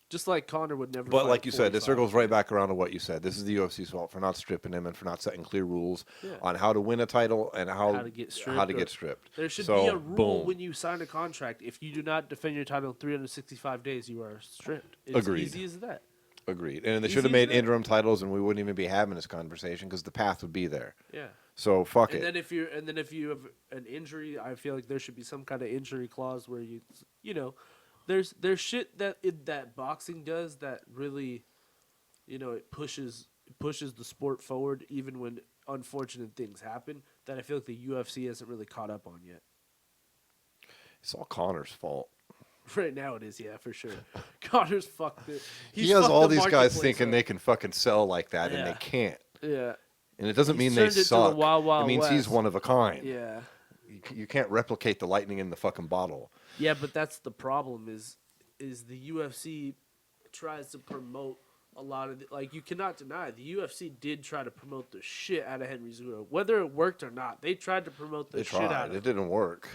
Just like Conor would never. But fight like you said, it 45. circles right back around to what you said. This is the UFC's fault for not stripping him and for not setting clear rules Yeah. on how to win a title and how to get stripped. how to get stripped. There should So, be a rule boom. when you sign a contract. If you do not defend your title in 365 days, you are stripped. It's Agreed. easy as that. Agreed. And they Easy should have as made that. interim titles, and we wouldn't even be having this conversation because the path would be there. Yeah. So fuck And it. then if you have an injury, I feel like there should be some kind of injury clause where you know, there's shit that boxing does that really, it pushes the sport forward even when unfortunate things happen that I feel like the UFC hasn't really caught up on yet. It's all Connor's fault. Right now it is, yeah, for sure. Connor's fucked it. He has fucked all the these guys marketplace thinking up. they can fucking sell like that, and Yeah. they can't. Yeah. And it doesn't He's mean they turned it to the suck. Wild Wild It means he's West. one of a kind. Yeah. You can't replicate the lightning in the fucking bottle. Yeah, but that's the problem is the UFC tries to promote a lot of you cannot deny the UFC did try to promote the shit out of Henry Cejudo. Whether it worked or not, they tried to promote the They shit out tried. of It him. didn't work.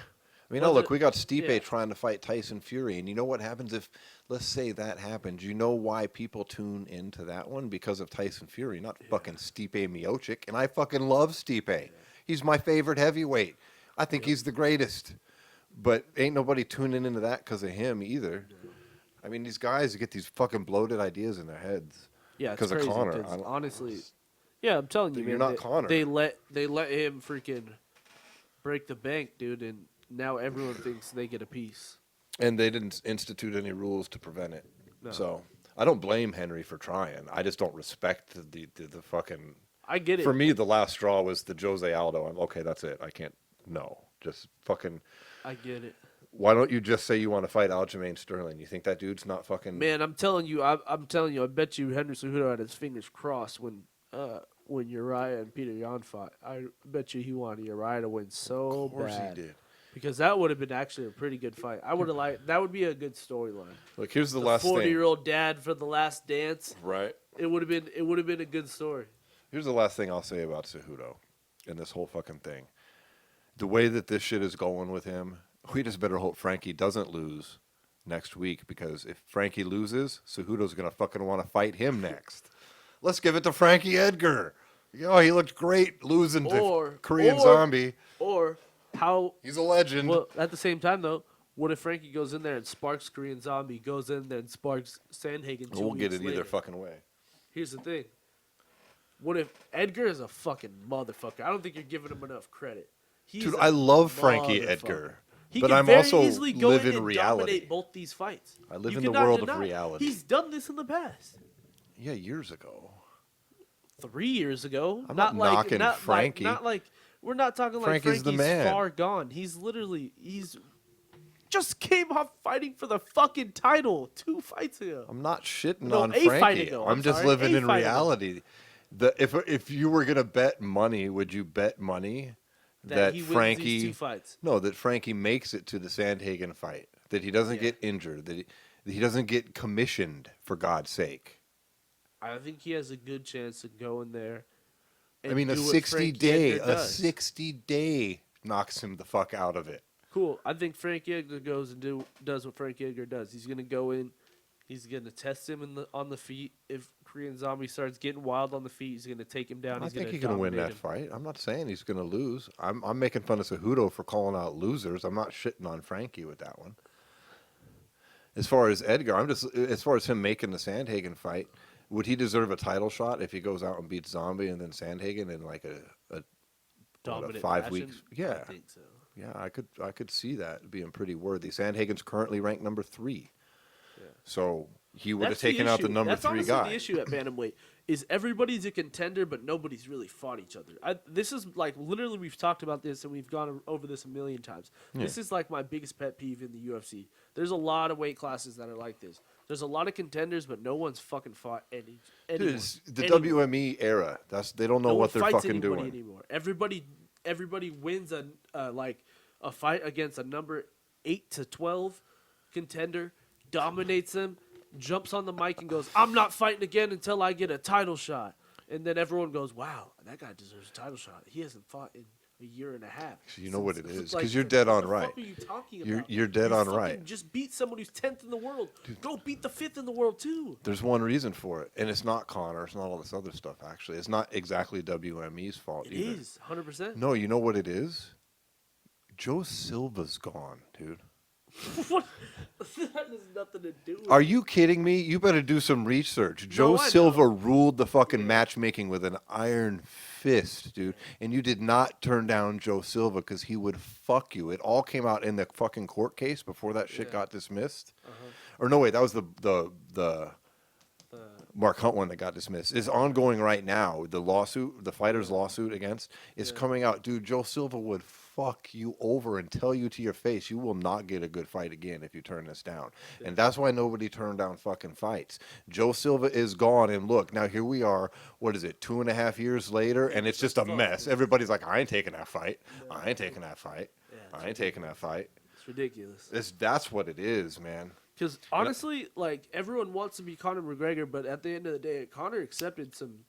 I mean, Was no, look, it- we got Stipe yeah. trying to fight Tyson Fury, and you know what happens if, let's say that happens, you know why people tune into that one? Because of Tyson Fury, not fucking Stipe Miocic, and I fucking love Stipe. He's my favorite heavyweight. I think he's the greatest. But ain't nobody tuning into that because of him either. I mean, these guys get these fucking bloated ideas in their heads. Yeah, it's 'cause of crazy. Conor. 'Cause I don't- honestly, yeah, I'm telling you, You're man, not Conor. They let him freaking break the bank, dude, and now everyone thinks they get a piece. And they didn't institute any rules to prevent it. No. So I don't blame Henry for trying. I just don't respect the fucking. I get it. For me, the last straw was the Jose Aldo. I'm okay. That's it. I can't. No, just fucking. I get it. Why don't you just say you want to fight Aljamain Sterling? You think that dude's not fucking? Man, I'm telling you, I'm telling you, I bet you Henry Cejudo had his fingers crossed when Uriah and Peter Yan fought. I bet you he wanted Uriah to win so of course bad. he did. Because that would have been actually a pretty good fight. I would have liked that. Would be a good storyline. Look, here's the The last thing. 40-year-old dad for the last dance. Right. It would have been. It would have been a good story. Here's the last thing I'll say about Cejudo and this whole fucking thing. The way that this shit is going with him, we just better hope Frankie doesn't lose next week, because if Frankie loses, Cejudo's going to fucking want to fight him next. Let's give it to Frankie Edgar. He looked great losing to Korean Zombie. Or how... He's a legend. Well, at the same time, though, what if Frankie goes in there and sparks Korean Zombie, goes in there and sparks Sandhagen 2 We'll get weeks it either later? fucking way. Here's the thing. What if Edgar is a fucking motherfucker? I don't think you're giving him enough credit. Dude, I love Frankie Edgar. He but can I'm very also easily go live in in and reality. dominate both these fights. I live You in the cannot world of deny it. reality. He's done this in the past. Yeah, years ago. 3 years ago. I'm not knocking Frankie. We're not talking like Frankie's the man. far gone. He's just came off fighting for the fucking title 2 fights ago. I'm not shitting No, on a fight Frankie. ago. I'm just sorry, living a in fight ago. reality. If you were gonna bet money, would you bet money that he wins Frankie these 2 fights. No, that Frankie makes it to the Sandhagen fight, that he doesn't get injured, that he doesn't get commissioned, for God's sake. I think he has a good chance to go in there. I mean, a 60 day knocks him the fuck out of it. Cool. I think Frankie Edgar goes and does what Frankie Edgar does. He's gonna go in. He's gonna test him on the feet. If Korean Zombie starts getting wild on the feet, he's gonna take him down. I think he's gonna win that fight. I'm not saying he's gonna lose. I'm making fun of Cejudo for calling out losers. I'm not shitting on Frankie with that one. As far as Edgar, as far as him making the Sandhagen fight, would he deserve a title shot if he goes out and beats Zombie and then Sandhagen in like a dominant 5 fashion? weeks? Yeah, I think so. Yeah, I could see that being pretty worthy. Sandhagen's currently ranked number 3, so he would have taken out the number 3 guy. That's the issue at bantamweight is everybody's a contender, but nobody's really fought each other. This is like literally we've talked about this and we've gone over this a million times. Yeah. This is like my biggest pet peeve in the UFC. There's a lot of weight classes that are like this. There's a lot of contenders, but no one's fucking fought anyone. Dude, it's the WME era. They don't know what they're fucking doing anymore. Everybody wins a fight against a number 8 to 12 contender, dominates them, jumps on the mic and goes, "I'm not fighting again until I get a title shot." And then everyone goes, "Wow, that guy deserves a title shot. He hasn't fought in a year and a half." So you know what it is, like, because you're dead on what right. the fuck are you talking about? You're dead on fucking right. Just beat someone who's 10th in the world. Go beat the 5th in the world too. There's one reason for it, and it's not Conor. It's not all this other stuff. Actually, it's not exactly WME's fault It either. is 100%. No, you know what it is? Joe Silva's gone, dude. What? That has nothing to do with Are you kidding me? You better do some research. Joe I Silva know. ruled the fucking matchmaking with an iron fist, dude. And you did not turn down Joe Silva because he would fuck you. It all came out in the fucking court case before that shit got dismissed. Or no, wait, that was the Mark Hunt one that got dismissed. It's ongoing right now. The lawsuit, the fighter's lawsuit against, is coming out. Dude, Joe Silva would fuck you over and tell you to your face, you will not get a good fight again if you turn this down. And that's why nobody turned down fucking fights. Joe Silva is gone, and look, now here we are, what is it, 2.5 years later, and it's just a mess. Everybody's like, I ain't taking that fight. I ain't taking that fight. I ain't taking that fight. It's ridiculous. That's what it is, man. Because honestly, like everyone wants to be Conor McGregor, but at the end of the day, Conor accepted some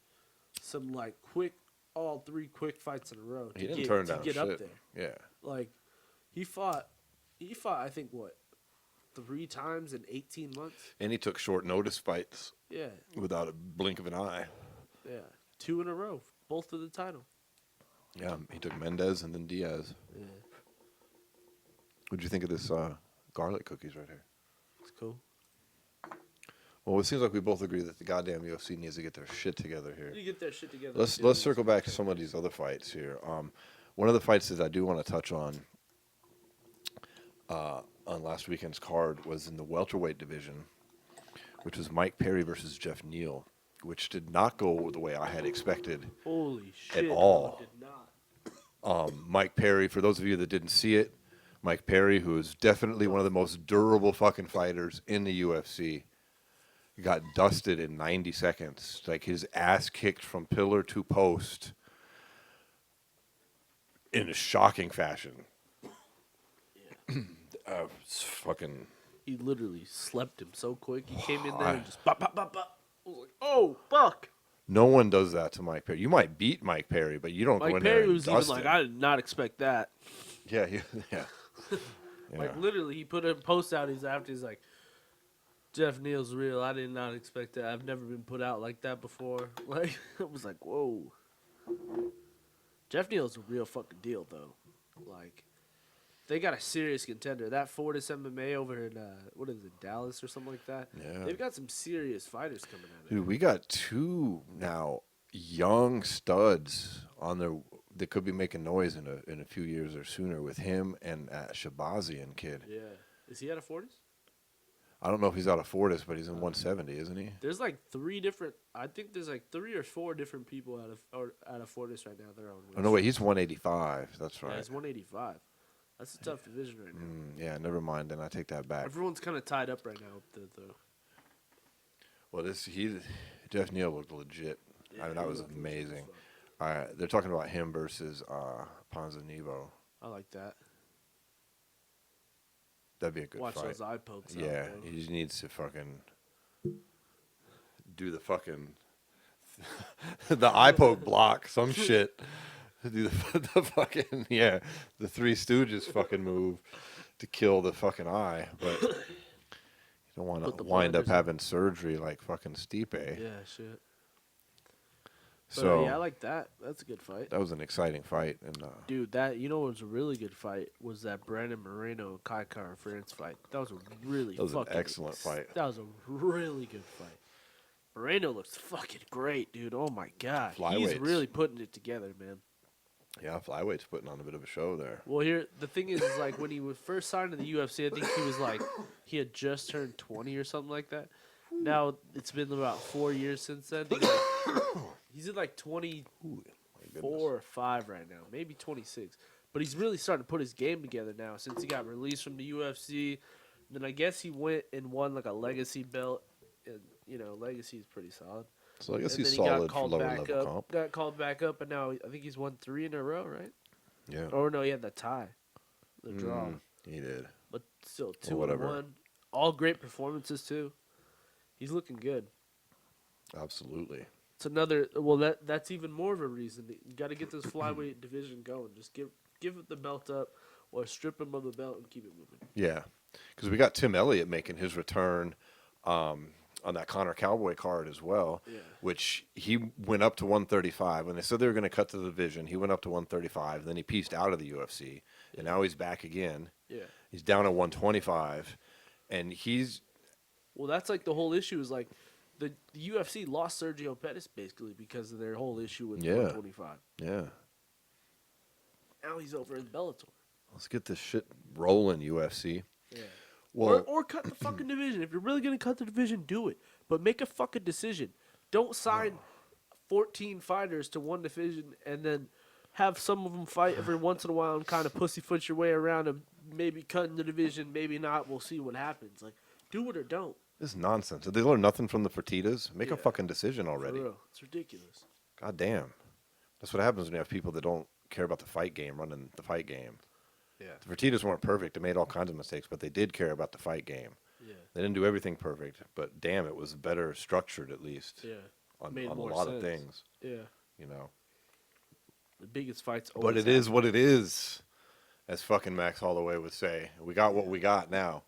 like all 3 quick fights in a row. He didn't turn down to get shit. up there. Yeah. Like he fought. I think what 3 times in 18 months. And he took short notice fights. Yeah. Without a blink of an eye. Yeah. 2 in a row, both for the title. Yeah, he took Mendez and then Diaz. Yeah. What'd you think of this garlic cookies right here? It's cool. Well, it seems like we both agree that the goddamn UFC needs to get their shit together here. You get that shit together. Let's circle back to some of these other fights here. One of the fights that I do want to touch on last weekend's card was in the welterweight division, which was Mike Perry versus Jeff Neal, which did not go the way I had expected. Holy shit! At all. No, it did not. Mike Perry, for those of you that didn't see it, Mike Perry, who is definitely one of the most durable fucking fighters in the UFC, got dusted in 90 seconds. Like his ass kicked from pillar to post in a shocking fashion. It's fucking. He literally slept him so quick. He came in there and just bop, bop, bop, bop. I was like, oh, fuck. No one does that to Mike Perry. You might beat Mike Perry, but you don't go Mike in there Perry and was even dust like, him. I did not expect that. Yeah. Yeah. Like, literally, he put a post out. He's like, Jeff Neal's real. I did not expect that. I've never been put out like that before. Like, I was like, whoa. Jeff Neal's a real fucking deal, though. Like, they got a serious contender. That Fortis MMA over in, what is it, Dallas or something like that? Yeah. They've got some serious fighters coming at it. Dude, we got two now young studs on there that could be making noise in a few years or sooner with him and Shabazian kid. Yeah. Is he at a Fortis? I don't know if he's out of Fortis, but he's in 170, isn't he? There's like three or four different people out of Fortis right now. They're on. Oh, no, wait, he's 185. That's right. Yeah, he's 185. That's a tough division right now. Yeah, never mind. Then I take that back. Everyone's kind of tied up right now up there, though. Well, Jeff Neal looked legit. Yeah, I mean, that was amazing. All right, they're talking about him versus Ponzinibbio. I like that. That'd be a good Watch fight. those eye pokes. Yeah, out, he just needs to fucking do the fucking the eye poke block, some shit. Do the fucking the Three Stooges fucking move to kill the fucking eye, but you don't want to wind up having surgery like fucking Stipe. Yeah, shit. So yeah, I like that. That's a good fight. That was an exciting fight, and dude, what was a really good fight was that Brandon Moreno Kai Kara France fight. That was an excellent fight. That was a really good fight. Moreno looks fucking great, dude. Oh my god, he's really putting it together, man. Yeah, Flyweight's putting on a bit of a show there. Well, the thing is like when he was first signed to the UFC, I think he had just turned 20 or something like that. Now it's been about 4 years since then. He's in like 24 or 5 right now, maybe 26. But he's really starting to put his game together now since he got released from the UFC. And then I guess he went and won like a legacy belt, and legacy is pretty solid. So I guess he's solid for lower level comp. Got called back up, and now I think he's won 3 in a row, right? Yeah. Or no, he had the tie, the draw. He did. But still 2-1. All great performances too. He's looking good. Absolutely. It's another. Well, that's even more of a reason. You got to get this flyweight division going. Just give it the belt up, or strip him of the belt and keep it moving. Yeah, because we got Tim Elliott making his return on that Conor Cowboy card as well, which he went up to 135. When they said they were going to cut the division, he went up to 135. Then he pieced out of the UFC, and now he's back again. Yeah, he's down at 125, and he's. Well, that's like the whole issue is like. The UFC lost Sergio Pettis basically because of their whole issue with 125. Yeah. Now he's over in Bellator. Let's get this shit rolling, UFC. Yeah. Well, or cut the fucking division. If you're really going to cut the division, do it. But make a fucking decision. Don't sign 14 fighters to one division and then have some of them fight every once in a while and kind of pussyfoot your way around and maybe cutting the division, maybe not. We'll see what happens. Like, do it or don't. This is nonsense. Did they learn nothing from the Fertittas? Make a fucking decision already. For real. It's ridiculous. God damn. That's what happens when you have people that don't care about the fight game running the fight game. Yeah. The Fertittas weren't perfect. They made all kinds of mistakes, but they did care about the fight game. Yeah. They didn't do everything perfect, but damn, it was better structured at least. Yeah. On a lot of things. Yeah. The biggest fights always But it is what it is, as fucking Max Holloway would say. We got what we got now.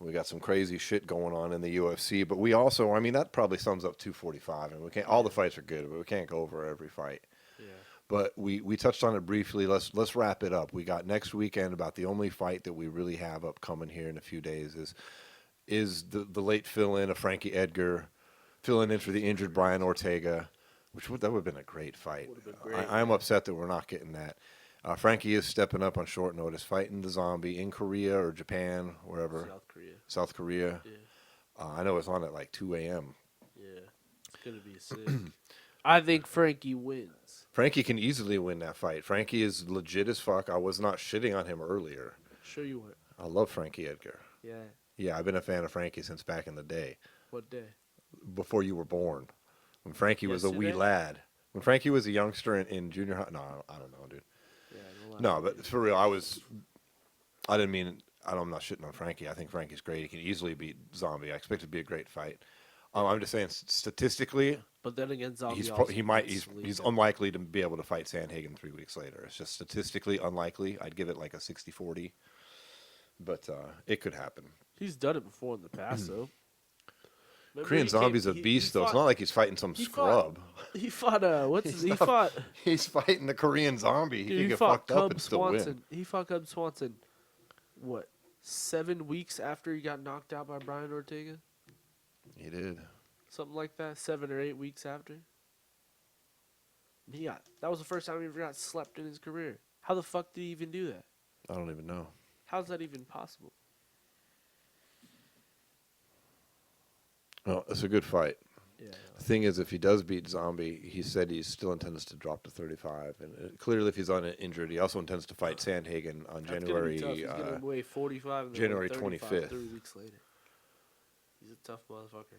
We got some crazy shit going on in the UFC, but we also, I mean, that probably sums up 245. And we can't. All the fights are good, but we can't go over every fight. Yeah. But we touched on it briefly. Let's wrap it up. We got next weekend. About the only fight that we really have upcoming here in a few days is the late fill-in of Frankie Edgar, filling in for the injured Brian Ortega, that would have been a great fight. I'm upset that we're not getting that. Frankie is stepping up on short notice, fighting the zombie in Korea or Japan, wherever. South Korea. Yeah. I know it's on at like 2 a.m. Yeah, it's going to be sick. I think Frankie wins. Frankie can easily win that fight. Frankie is legit as fuck. I was not shitting on him earlier. Sure you weren't. I love Frankie Edgar. Yeah. Yeah, I've been a fan of Frankie since back in the day. What day? Before you were born. When Frankie was a wee lad. When Frankie was a youngster in junior high. No, I don't know, dude. No, but for real, I didn't mean I'm not shitting on Frankie. I think Frankie's great. He can easily beat Zombie. I expect it to be a great fight. I'm just saying statistically, But then again, Zombie he's also he's unlikely to be able to fight Sandhagen 3 weeks later. It's just statistically unlikely. I'd give it like a 60-40, but it could happen. He's done it before in the past, though. Remember Korean he Zombie's came- a he- beast, he though. It's fought- not like he's fighting some he scrub. He fought He's he not- fought He's fighting the Korean Zombie. He dude, can he get fought fucked up Cub and still win. Swanson. He fought Cub Swanson. What? 7 weeks after he got knocked out by Brian Ortega? He did. Something like that. 7 or 8 weeks after. That was the first time he ever got slept in his career. How the fuck did he even do that? I don't even know. How's that even possible? Well, it's a good fight. Yeah. The thing is, if he does beat Zombie, he said he still intends to drop to 35. And clearly, if he's uninjured, he also intends to fight Sandhagen on January He's gonna weigh 45 and then January weigh 35 25th. 3 weeks later. He's a tough motherfucker.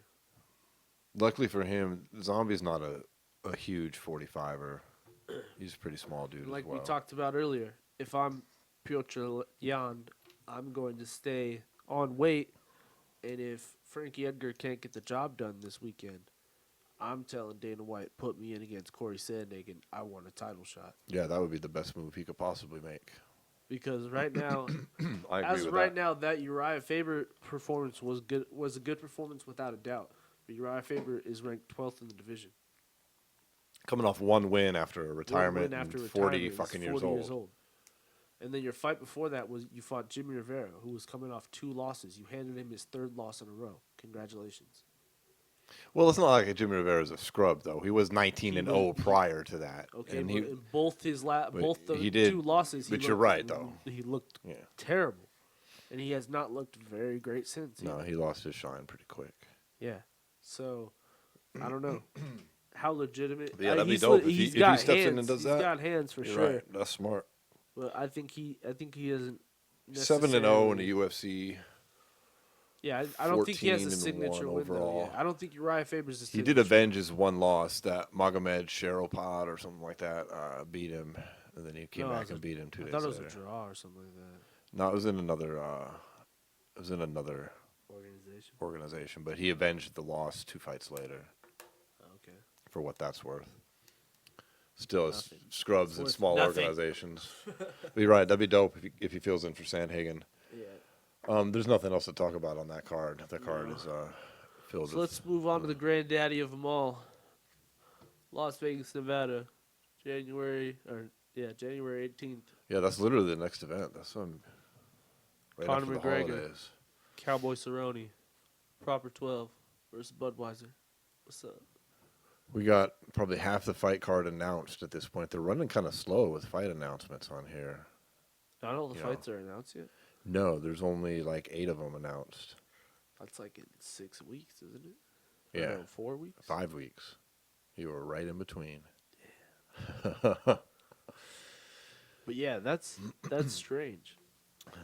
Luckily for him, Zombie's not a huge 45er. He's a pretty small dude Like as well. we talked about earlier, if I'm Piotr Jan, I'm going to stay on weight. And if Frankie Edgar can't get the job done this weekend, I'm telling Dana White, put me in against Corey Sandhagen. I want a title shot. Yeah, that would be the best move he could possibly make. Because right now, I agree as with right that. now, that Uriah Faber performance was a good performance without a doubt. But Uriah Faber is ranked 12th in the division. Coming off one win after a One retirement win after and 40 retirement, fucking he's years 40 old. And then your fight before that was you fought Jimmy Rivera, who was coming off 2 losses. You handed him his 3rd loss in a row. Congratulations. Well, it's not like Jimmy Rivera's a scrub, though. He was 19 He and was- 0 prior to that. Okay, and but he, in both the he did, 2 losses, but you're right, though. He looked Yeah. terrible, and he has not looked very great since. No, either. he lost his shine pretty quick. Yeah, so I don't know how legitimate. Yeah, that'd be dope if he got steps in hands. and does He's that. got hands for You're sure. right. That's smart. But I think he isn't 7 and 0 in the necessarily- UFC. Yeah, I don't think he has a 14 and signature 1 win though. overall. Yeah. I don't think Uriah Faber's a He signature. did avenge his one loss that Magomed Sheropod or something like that beat him, and then he came No, it back was and beat him 2 I days thought it was later. a draw or something like that. No, it was in another. It was in another Organization. organization, but he avenged the loss 2 fights later. Okay. For what that's worth. Still, it's Nothing. scrubs It's in worth small nothing. organizations. But you're right. That'd be dope if he fills in for Sandhagen. Yeah. There's nothing else to talk about on that card. That card is filled So with. let's move on to the granddaddy of them all. Las Vegas, Nevada, January 18th. Yeah, that's literally the next event. That's right Conor after the McGregor. holidays. Cowboy Cerrone, Proper 12 versus Budweiser. What's up? We got probably half the fight card announced at this point. They're running kind of slow with fight announcements on here. Not all the Yeah. fights are announced yet. No, there's only like 8 of them announced. That's like in 6 weeks, isn't it? Or Yeah. no, 4 weeks. 5 weeks. You were right in between. But yeah, that's strange.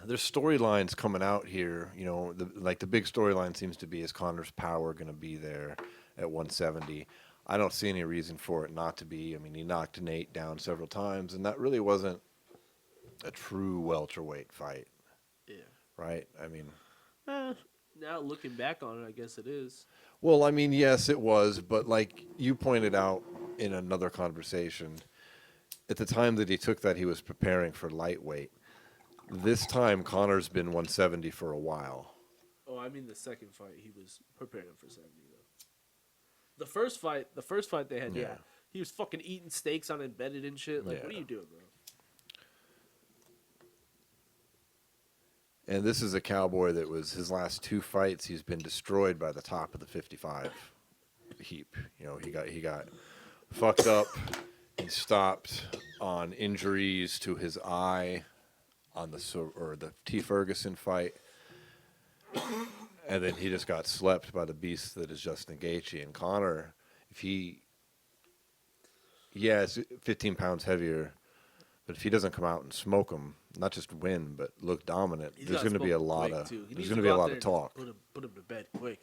There's storylines coming out here. You know, the big storyline seems to be, is Conor's power going to be there at 170? I don't see any reason for it not to be. I mean, he knocked Nate down several times, and that really wasn't a true welterweight fight, Yeah. right? I mean, Now looking back on it, I guess it is. well, I mean, yes, it was, but like you pointed out in another conversation, at the time that he took that, he was preparing for lightweight. This time, Conor's been 170 for a while. Oh, I mean the second fight, he was preparing for 70 though. The first fight they had, Yeah. he was fucking eating steaks on embedded and shit. Like, what are Yeah. you doing, bro? And this is a cowboy that was his last 2 fights. He's been destroyed by the top of the 55 heap. You know, he got fucked up. He stopped on injuries to his eye on the T. Ferguson fight, and then he just got slept by the beast that is Justin Gaethje. And Conor, if it's 15 pounds heavier. But if he doesn't come out and smoke him, not just win, but look dominant, He's there's gotta going to be a smoke lot quick, of too. He there's needs going to to be go a out lot there of and talk. Put him to bed quick.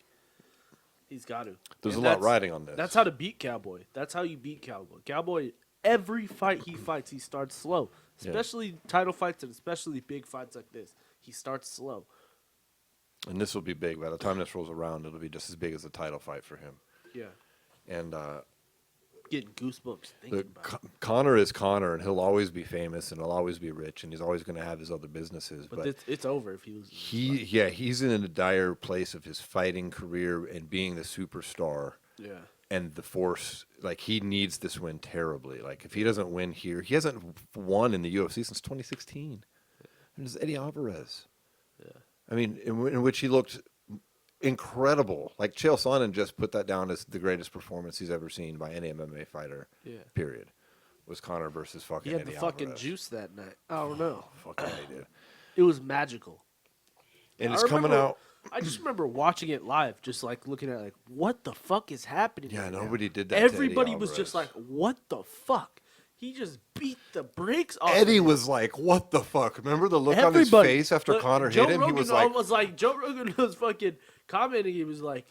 He's got to. There's a And lot that's- riding on this. That's how to beat Cowboy. That's how you beat Cowboy. Cowboy, every fight he fights, he starts slow. Yeah. Especially title fights and especially big fights like this. He starts slow. And this will be big. By the time this rolls around, it'll be just as big as a title fight for him. Yeah. And Getting goosebumps thinking about it. Conor is Conor, and he'll always be famous, and he'll always be rich, and he's always going to have his other businesses. But it's over if he loses. He's in a dire place of his fighting career and being the superstar. Yeah. And the force, like, he needs this win terribly. Like, if he doesn't win here, he hasn't won in the UFC since 2016. And it's Eddie Alvarez. Yeah. I mean, in which he looked incredible. Like, Chael Sonnen just put that down as the greatest performance he's ever seen by any MMA fighter. Yeah. Period. Was Conor versus fucking He had Eddie the fucking Alvarez. juice that night. I don't know. Fucking he did. It was magical. And it's coming out. I just remember watching it live, just like looking at it like, what the fuck is happening? Yeah, right nobody now? did that. Everybody to Eddie was Alvarez. just like, what the fuck? He just beat the brakes off. Eddie of him. was like, "What the fuck?" Remember the look on his face after Conor hit him? Joe Rogan was like, Joe Rogan was fucking commenting. He was like,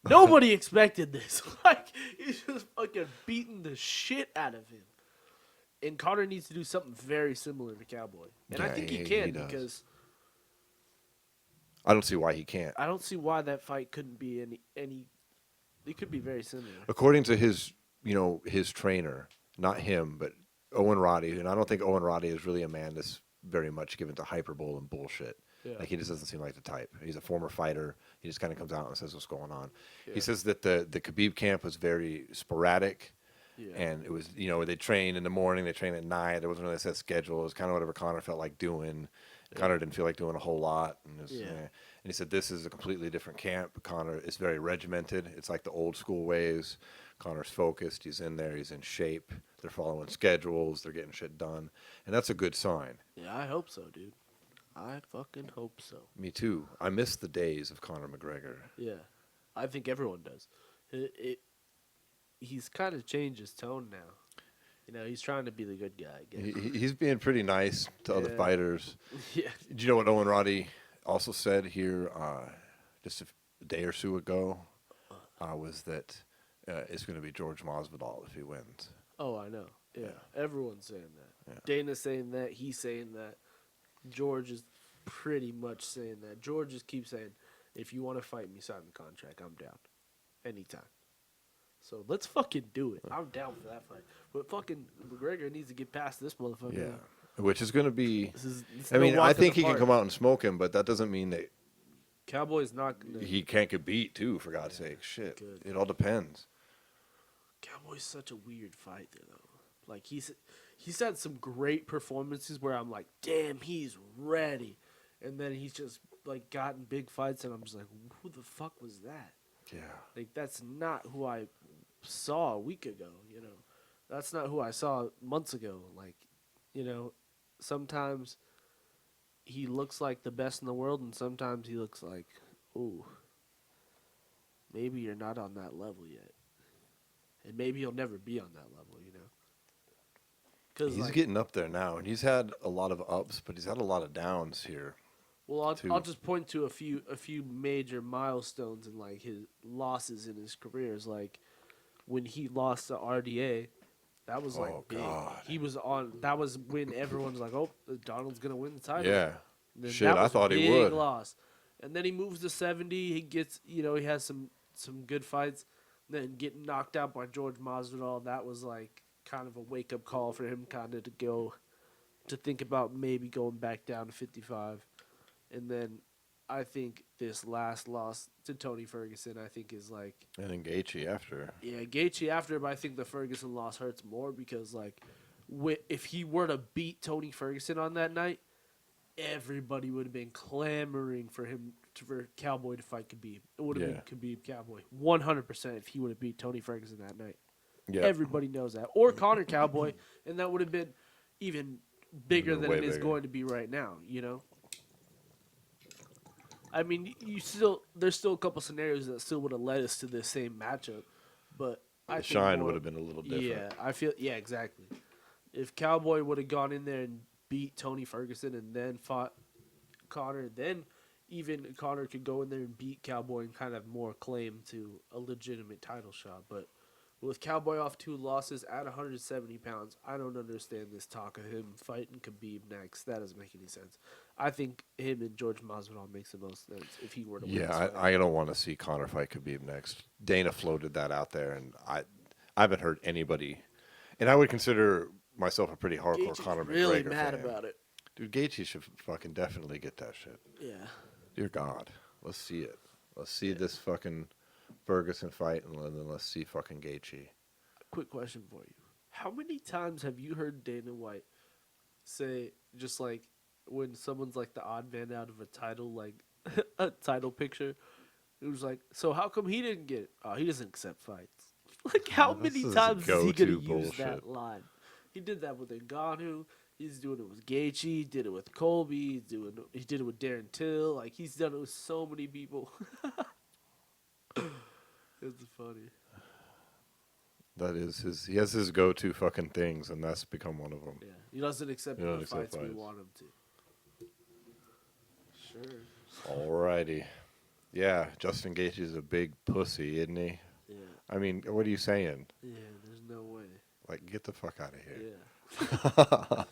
nobody expected this. Like, he's just fucking beating the shit out of him. And Conor needs to do something very similar to Cowboy, and I think he can because I don't see why he can't. I don't see why that fight couldn't be any. It could be very similar. According to his trainer, not him, but Owen Roddy, and I don't think Owen Roddy is really a man that's very much given to hyperbole and bullshit. Yeah. Like, he just doesn't seem like the type. He's a former fighter. He just kind of comes out and says what's going on. Yeah. He says that the Khabib camp was very sporadic. Yeah. And it was, they train in the morning, they train at night. There wasn't really a set schedule. It was kind of whatever Conor felt like doing. Yeah. Conor didn't feel like doing a whole lot. And he said this is a completely different camp. Conor is very regimented. It's like the old school ways. Conor's focused. He's in there. He's in shape. They're following schedules. They're getting shit done. And that's a good sign. Yeah, I hope so, dude. I fucking hope so. Me too. I miss the days of Conor McGregor. Yeah. I think everyone does. He's kind of changed his tone now. He's trying to be the good guy, I guess. He's being pretty nice to other fighters. Yeah. Did you know what Owen Roddy also said here just a day or so ago? Was that it's going to be George Masvidal if he wins. Oh, I know. Yeah. Everyone's saying that. Yeah. Dana's saying that. He's saying that. George is pretty much saying that. George just keeps saying, if you want to fight me, sign the contract. I'm down. Anytime. So let's fucking do it. I'm down for that fight. But fucking McGregor needs to get past this motherfucker. Yeah. Which is going to be... I think he can come out and smoke him, but that doesn't mean that... Cowboy's not going to... He can't get beat, too, for God's sake. Shit. Good. It all depends. Cowboy's such a weird fighter, though. Like, he's had some great performances where I'm like, damn, he's ready. And then he's just, like, gotten big fights, and I'm just like, who the fuck was that? Yeah. Like, that's not who I saw a week ago, That's not who I saw months ago. Like, sometimes he looks like the best in the world, and sometimes he looks like, ooh, maybe you're not on that level yet. And maybe he'll never be on that level, Cause he's getting up there now, and he's had a lot of ups, but he's had a lot of downs here. Well, I'll just point to a few major milestones and like his losses in his careers. Like when he lost to RDA, that was like big. God. He was on. That was when everyone's like, "Oh, Donald's gonna win the title." Yeah. Shit, I thought he would. Loss. And then he moves to 70. He gets, he has some good fights. Then getting knocked out by George Masvidal, that was like kind of a wake up call for him, kind of to think about maybe going back down to 55. And then I think this last loss to Tony Ferguson, I think is like... And then Gaethje after. Yeah, Gaethje after, but I think the Ferguson loss hurts more because, like, if he were to beat Tony Ferguson on that night, everybody would have been clamoring for Cowboy to fight Khabib. It would have been Khabib Cowboy. 100% if he would have beat Tony Ferguson that night. Yeah. Everybody knows that. Or Conor Cowboy, and that would have been even bigger than it is going to be right now, I mean, there's still a couple scenarios that still would have led us to the same matchup, but the shine would have been a little different. Yeah, exactly. If Cowboy would have gone in there and beat Tony Ferguson and then fought Conor, then even Conor could go in there and beat Cowboy and kind of have more claim to a legitimate title shot. But with Cowboy off 2 losses at 170 pounds, I don't understand this talk of him fighting Khabib next. That doesn't make any sense. I think him and George Masvidal makes the most sense if he were to win this Yeah, fight. I don't want to see Conor fight Khabib next. Dana floated that out there, and I haven't heard anybody. And I would consider myself a pretty hardcore Gaethje's Conor really McGregor mad fan. about it. Dude, Gaethje should fucking definitely get that shit. Yeah. Dear God, let's see it. Let's see this fucking Ferguson fight, and then let's see fucking Gaethje. Quick question for you. How many times have you heard Dana White say, just like when someone's like the odd man out of a title, like a title picture, it was like, so how come he didn't get it? Oh, he doesn't accept fights. Like, how This many is times is he going to go-to use that bullshit. line? He did that with Ngannou. He's doing it with Gaethje. He did it with Colby. He did it with Darren Till. Like, he's done it with so many people. It's funny. That is his. He has his go-to fucking things, and that's become one of them. Yeah, he doesn't accept He the doesn't accept fights we fights. want him to. Sure. Alrighty. Yeah, Justin Gaethje is a big pussy, isn't he? Yeah. I mean, what are you saying? Yeah, there's no way. Like, get the fuck out of here. Yeah.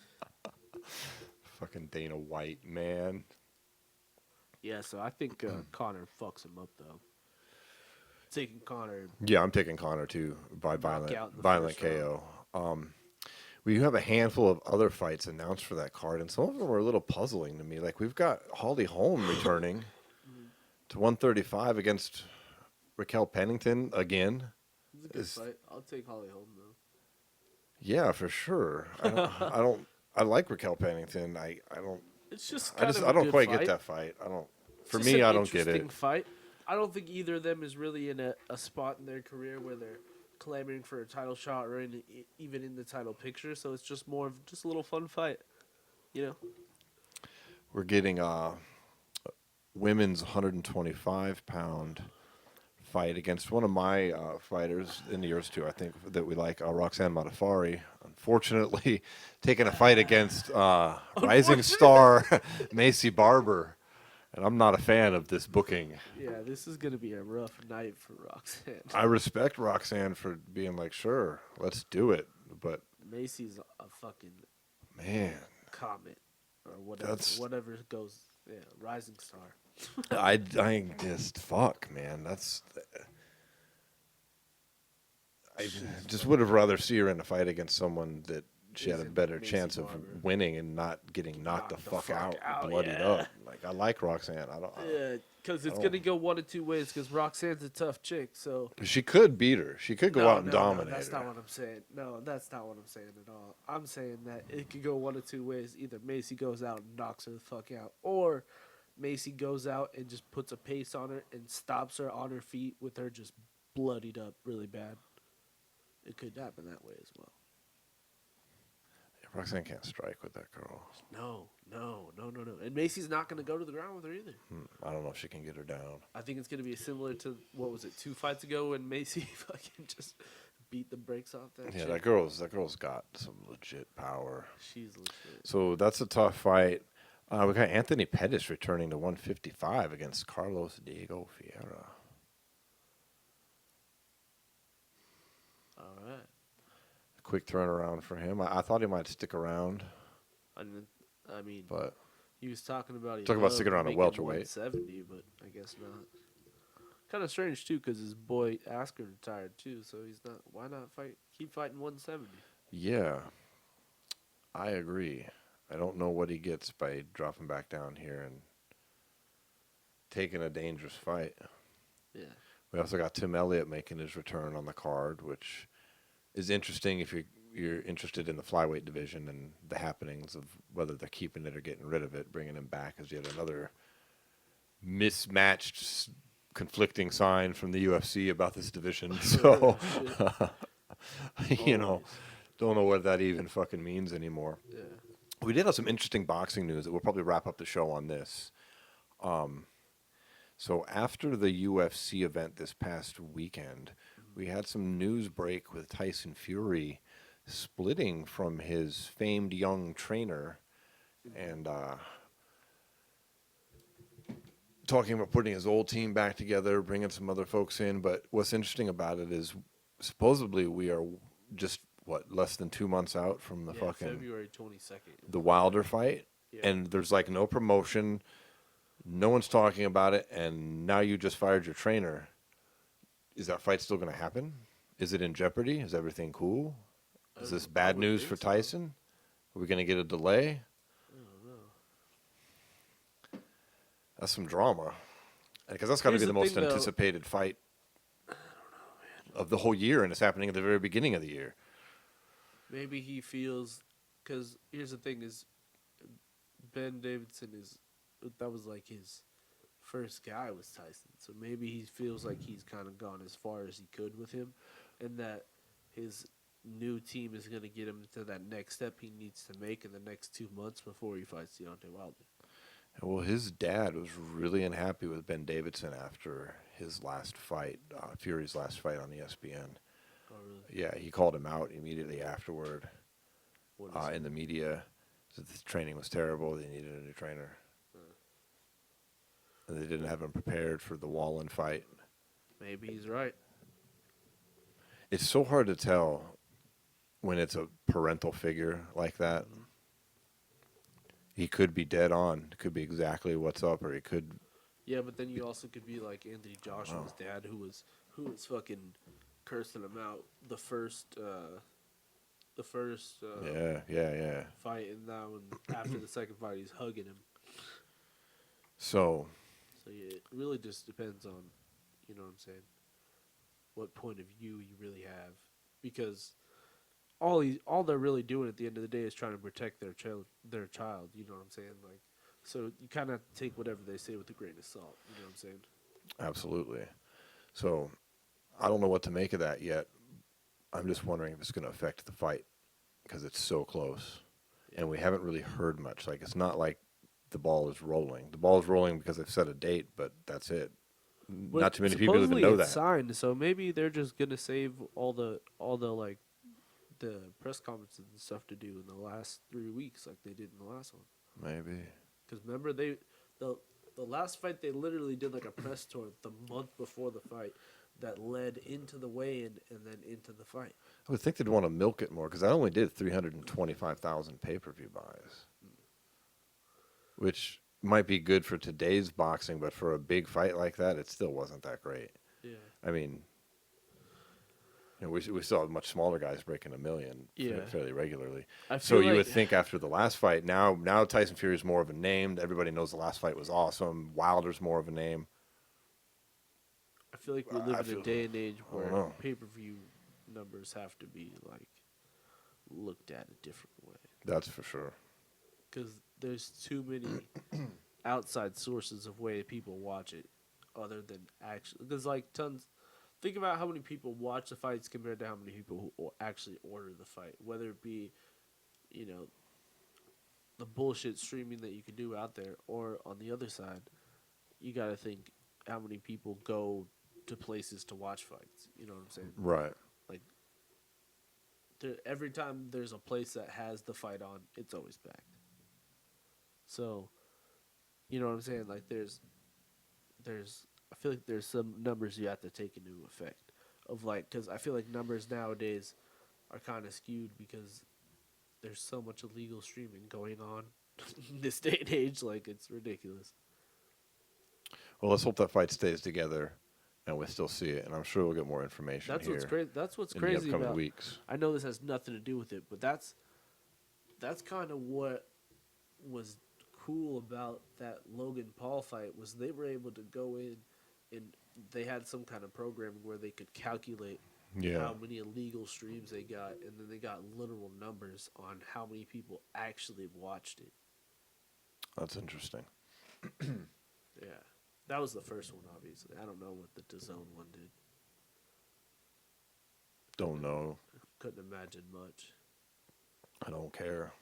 Fucking Dana White, man. Yeah, so I think Connor fucks him up, though. Taking Connor. Yeah, I'm taking Conor too by Knockout in the violent first KO. We have a handful of other fights announced for that card, and some of them are a little puzzling to me. Like, we've got Holly Holm returning to 135 against Raquel Pennington again. It's a good fight. I'll take Holly Holm, though. Yeah, for sure. I like Raquel Pennington. I don't. It's just I don't quite get that fight. For It's me, just an I don't get it. interesting fight. I don't think either of them is really in a spot in their career where they're clamoring for a title shot or even in the title picture. So it's just more of just a little fun fight, you know. We're getting women's 125-pound fight against one of my fighters, in yours too, I think, that we like, Roxanne Modafferi. Unfortunately, taking a fight against rising star Macy Barber. And I'm not a fan of this booking. Yeah, this is gonna be a rough night for Roxanne. I respect Roxanne for being like, sure, let's do it. But Macy's a fucking man, comet or whatever. Whatever goes. Yeah, rising star. I just fuck, man. I just would have rather see her in a fight against someone that she had a Isn't better Macy chance of Barber. winning and not getting knocked the fuck out, bloodied yeah. up. Like, I like Roxanne. Yeah, because it's I gonna go one of two ways. Because Roxanne's a tough chick, so She could beat her. She could go out and dominate that's her. not what I'm saying. No, that's not what I'm saying at all. I'm saying that it could go one of two ways. Either Macy goes out and knocks her the fuck out, or Macy goes out and just puts a pace on her and stops her on her feet with her just bloodied up really bad. It could happen that way as well. Roxanne can't strike with that girl. No. And Macy's not going to go to the ground with her either. I don't know if she can get her down. I think it's going to be similar to, 2 fights ago when Macy fucking just beat the brakes off that Yeah, chick. that girl's got some legit power. She's legit. So that's a tough fight. We got Anthony Pettis returning to 155 against Carlos Diego Fierro. All right. Quick turnaround for him. I thought he might stick around, I mean, but he was talking about sticking around at welterweight. 170, but I guess not. Kind of strange too, because his boy Asker retired too, so he's not. Why not keep fighting 170? Yeah, I agree. I don't know what he gets by dropping back down here and taking a dangerous fight. Yeah. We also got Tim Elliott making his return on the card, which is interesting if you're interested in the flyweight division and the happenings of whether they're keeping it or getting rid of it. Bringing him back is yet another mismatched, conflicting sign from the UFC about this division. So, don't know what that even fucking means anymore. Yeah. We did have some interesting boxing news that we'll probably wrap up the show on this. So after the UFC event this past weekend, we had some news break with Tyson Fury splitting from his famed young trainer and talking about putting his old team back together, bringing some other folks in. But what's interesting about it is supposedly we are just, less than 2 months out from the fucking February 22nd. the Wilder fight. Yeah. and there's like no promotion, no one's talking about it, and now you just fired your trainer. Is that fight still going to happen? Is it in jeopardy? Is everything cool? Is this I bad would news think for so. Tyson? Are we going to get a delay? I don't know. That's some drama. Because that's got to Here's be the the most thing, though. anticipated fight of the whole year, and it's happening at the very beginning of the year. Maybe he feels, because here's the thing: is Ben Davidson that was like his first guy was Tyson, so maybe he feels like he's kind of gone as far as he could with him, and that his new team is going to get him to that next step he needs to make in the next 2 months before he fights Deontay Wilder. Well, his dad was really unhappy with Ben Davidson after his last fight, Fury's last fight on ESPN. Oh, really? Yeah, he called him out immediately afterward What is in the media. Said the training was terrible. They needed a new trainer. And they didn't have him prepared for the Wallen fight. Maybe he's right. It's so hard to tell when it's a parental figure like that. He could be dead on. It could be exactly what's up, or he could. Yeah, but then you also could be like Anthony Joshua's dad, who was fucking cursing him out the first Yeah. fight, and now after the second fight, he's hugging him. So So yeah, it really just depends on, you know what I'm saying, what point of view you really have, because all they're really doing at the end of the day is trying to protect their child. You know what I'm saying? Like, so you kind of take whatever they say with a grain of salt. You know what I'm saying? absolutely. So I don't know what to make of that yet. I'm just wondering if it's going to affect the fight because it's so close, and we haven't really heard much. Like, it's not like the ball is rolling. The ball is rolling because they've set a date, but that's it. But Not too many people even supposedly know it's that. signed, so maybe they're just gonna save all the like the press conferences and stuff to do in the last 3 weeks, like they did in the last one. Maybe. Because remember the last fight they literally did like a press tour the month before the fight that led into the weigh-in and then into the fight. I would think they'd want to milk it more because I only did 325,000 pay-per-view buys, which might be good for today's boxing, but for a big fight like that, it still wasn't that great. Yeah. I mean, we saw much smaller guys breaking 1 million fairly regularly. So you would think after the last fight, now Tyson Fury is more of a name. Everybody knows the last fight was awesome. Wilder's more of a name. I feel like we live in a day and age where know. pay-per-view numbers have to be like looked at a different way. That's for sure. Because there's too many outside sources of way people watch it, other than actually. There's like tons. Think about how many people watch the fights compared to how many people who actually order the fight. Whether it be, you know, the bullshit streaming that you can do out there, or on the other side, you got to think how many people go to places to watch fights. You know what I'm saying? Right. Like, every time there's a place that has the fight on, it's always packed. So, you know what I'm saying? Like, I feel like there's some numbers you have to take into effect of like, because I feel like numbers nowadays are kind of skewed because there's so much illegal streaming going on in this day and age. Like, it's ridiculous. Well, let's hope that fight stays together, and we still see it. And I'm sure we'll get more information. That's here what's crazy. That's what's in crazy the upcoming about. weeks. I know this has nothing to do with it, but that's kind of what was cool about that Logan Paul fight was they were able to go in and they had some kind of programming where they could calculate how many illegal streams they got, and then they got literal numbers on how many people actually watched it. That's interesting. Yeah. That was the first one, obviously. I don't know what the DAZN one did. Don't know. Couldn't imagine much. I don't care.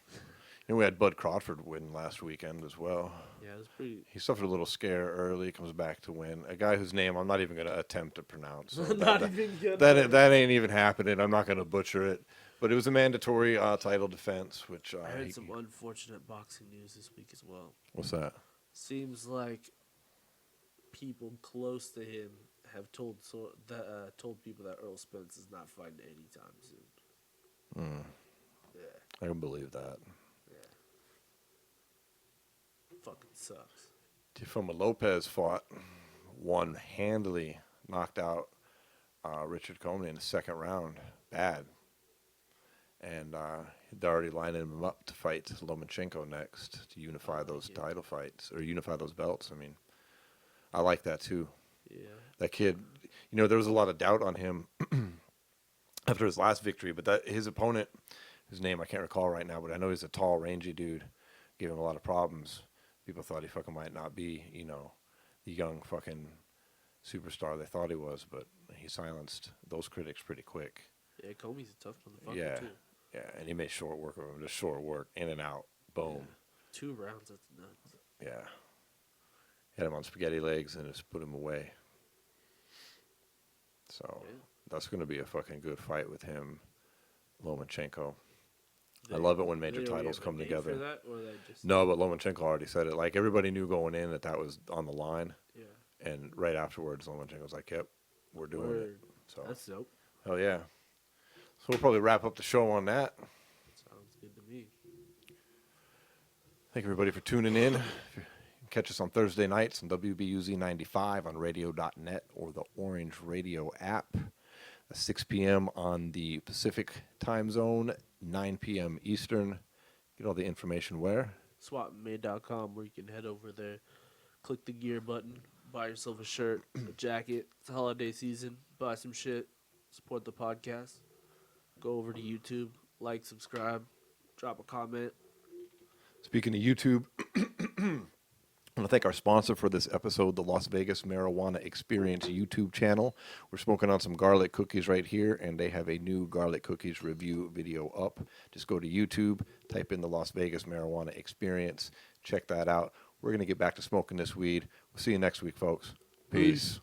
And we had Bud Crawford win last weekend as well. Yeah, it was pretty. He suffered a little scare early, comes back to win. A guy whose name I'm not even going to attempt to pronounce. So that ain't even happening. I'm not going to butcher it. But it was a mandatory title defense, which I heard some unfortunate boxing news this week as well. What's that? Seems like people close to him have told people that Earl Spence is not fighting anytime soon. I can believe that. Yeah. fucking sucks. Teofimo Lopez won handily, knocked out Richard Comey in the second round. Bad. And they're already lining him up to fight Lomachenko next to unify those title fights, or unify those belts. I mean, I like that too. Yeah. That kid, there was a lot of doubt on him after his last victory, but his opponent, whose name I can't recall right now, but I know he's a tall, rangy dude, gave him a lot of problems. People thought he fucking might not be, the young fucking superstar they thought he was, but he silenced those critics pretty quick. Yeah, Comey's a tough motherfucker too. Yeah, and he made short work of him, just short work, in and out, boom. Yeah. 2 rounds, that's nuts. Yeah. Had him on spaghetti legs and just put him away. So that's going to be a fucking good fight with him, Lomachenko. I love it when major titles come together. For that, or they just... No, but Lomachenko already said it. Like, everybody knew going in that was on the line. Yeah. And right afterwards, Lomachenko was like, yep, we're doing it. So that's dope. Hell yeah. So we'll probably wrap up the show on that. Sounds good to me. Thank everybody for tuning in. Catch us on Thursday nights on WBUZ 95 on radio.net or the Orange Radio app. At 6 p.m. on the Pacific time zone, 9 p.m. Eastern. Get all the information where? SWATmade.com, where you can head over there, click the gear button, buy yourself a shirt, a jacket. It's the holiday season. Buy some shit. Support the podcast. Go over to YouTube, like, subscribe, drop a comment. Speaking of YouTube, I want to thank our sponsor for this episode, the Las Vegas Marijuana Experience YouTube channel. We're smoking on some garlic cookies right here, and they have a new garlic cookies review video up. Just go to YouTube, type in the Las Vegas Marijuana Experience, check that out. We're going to get back to smoking this weed. We'll see you next week, folks. Peace.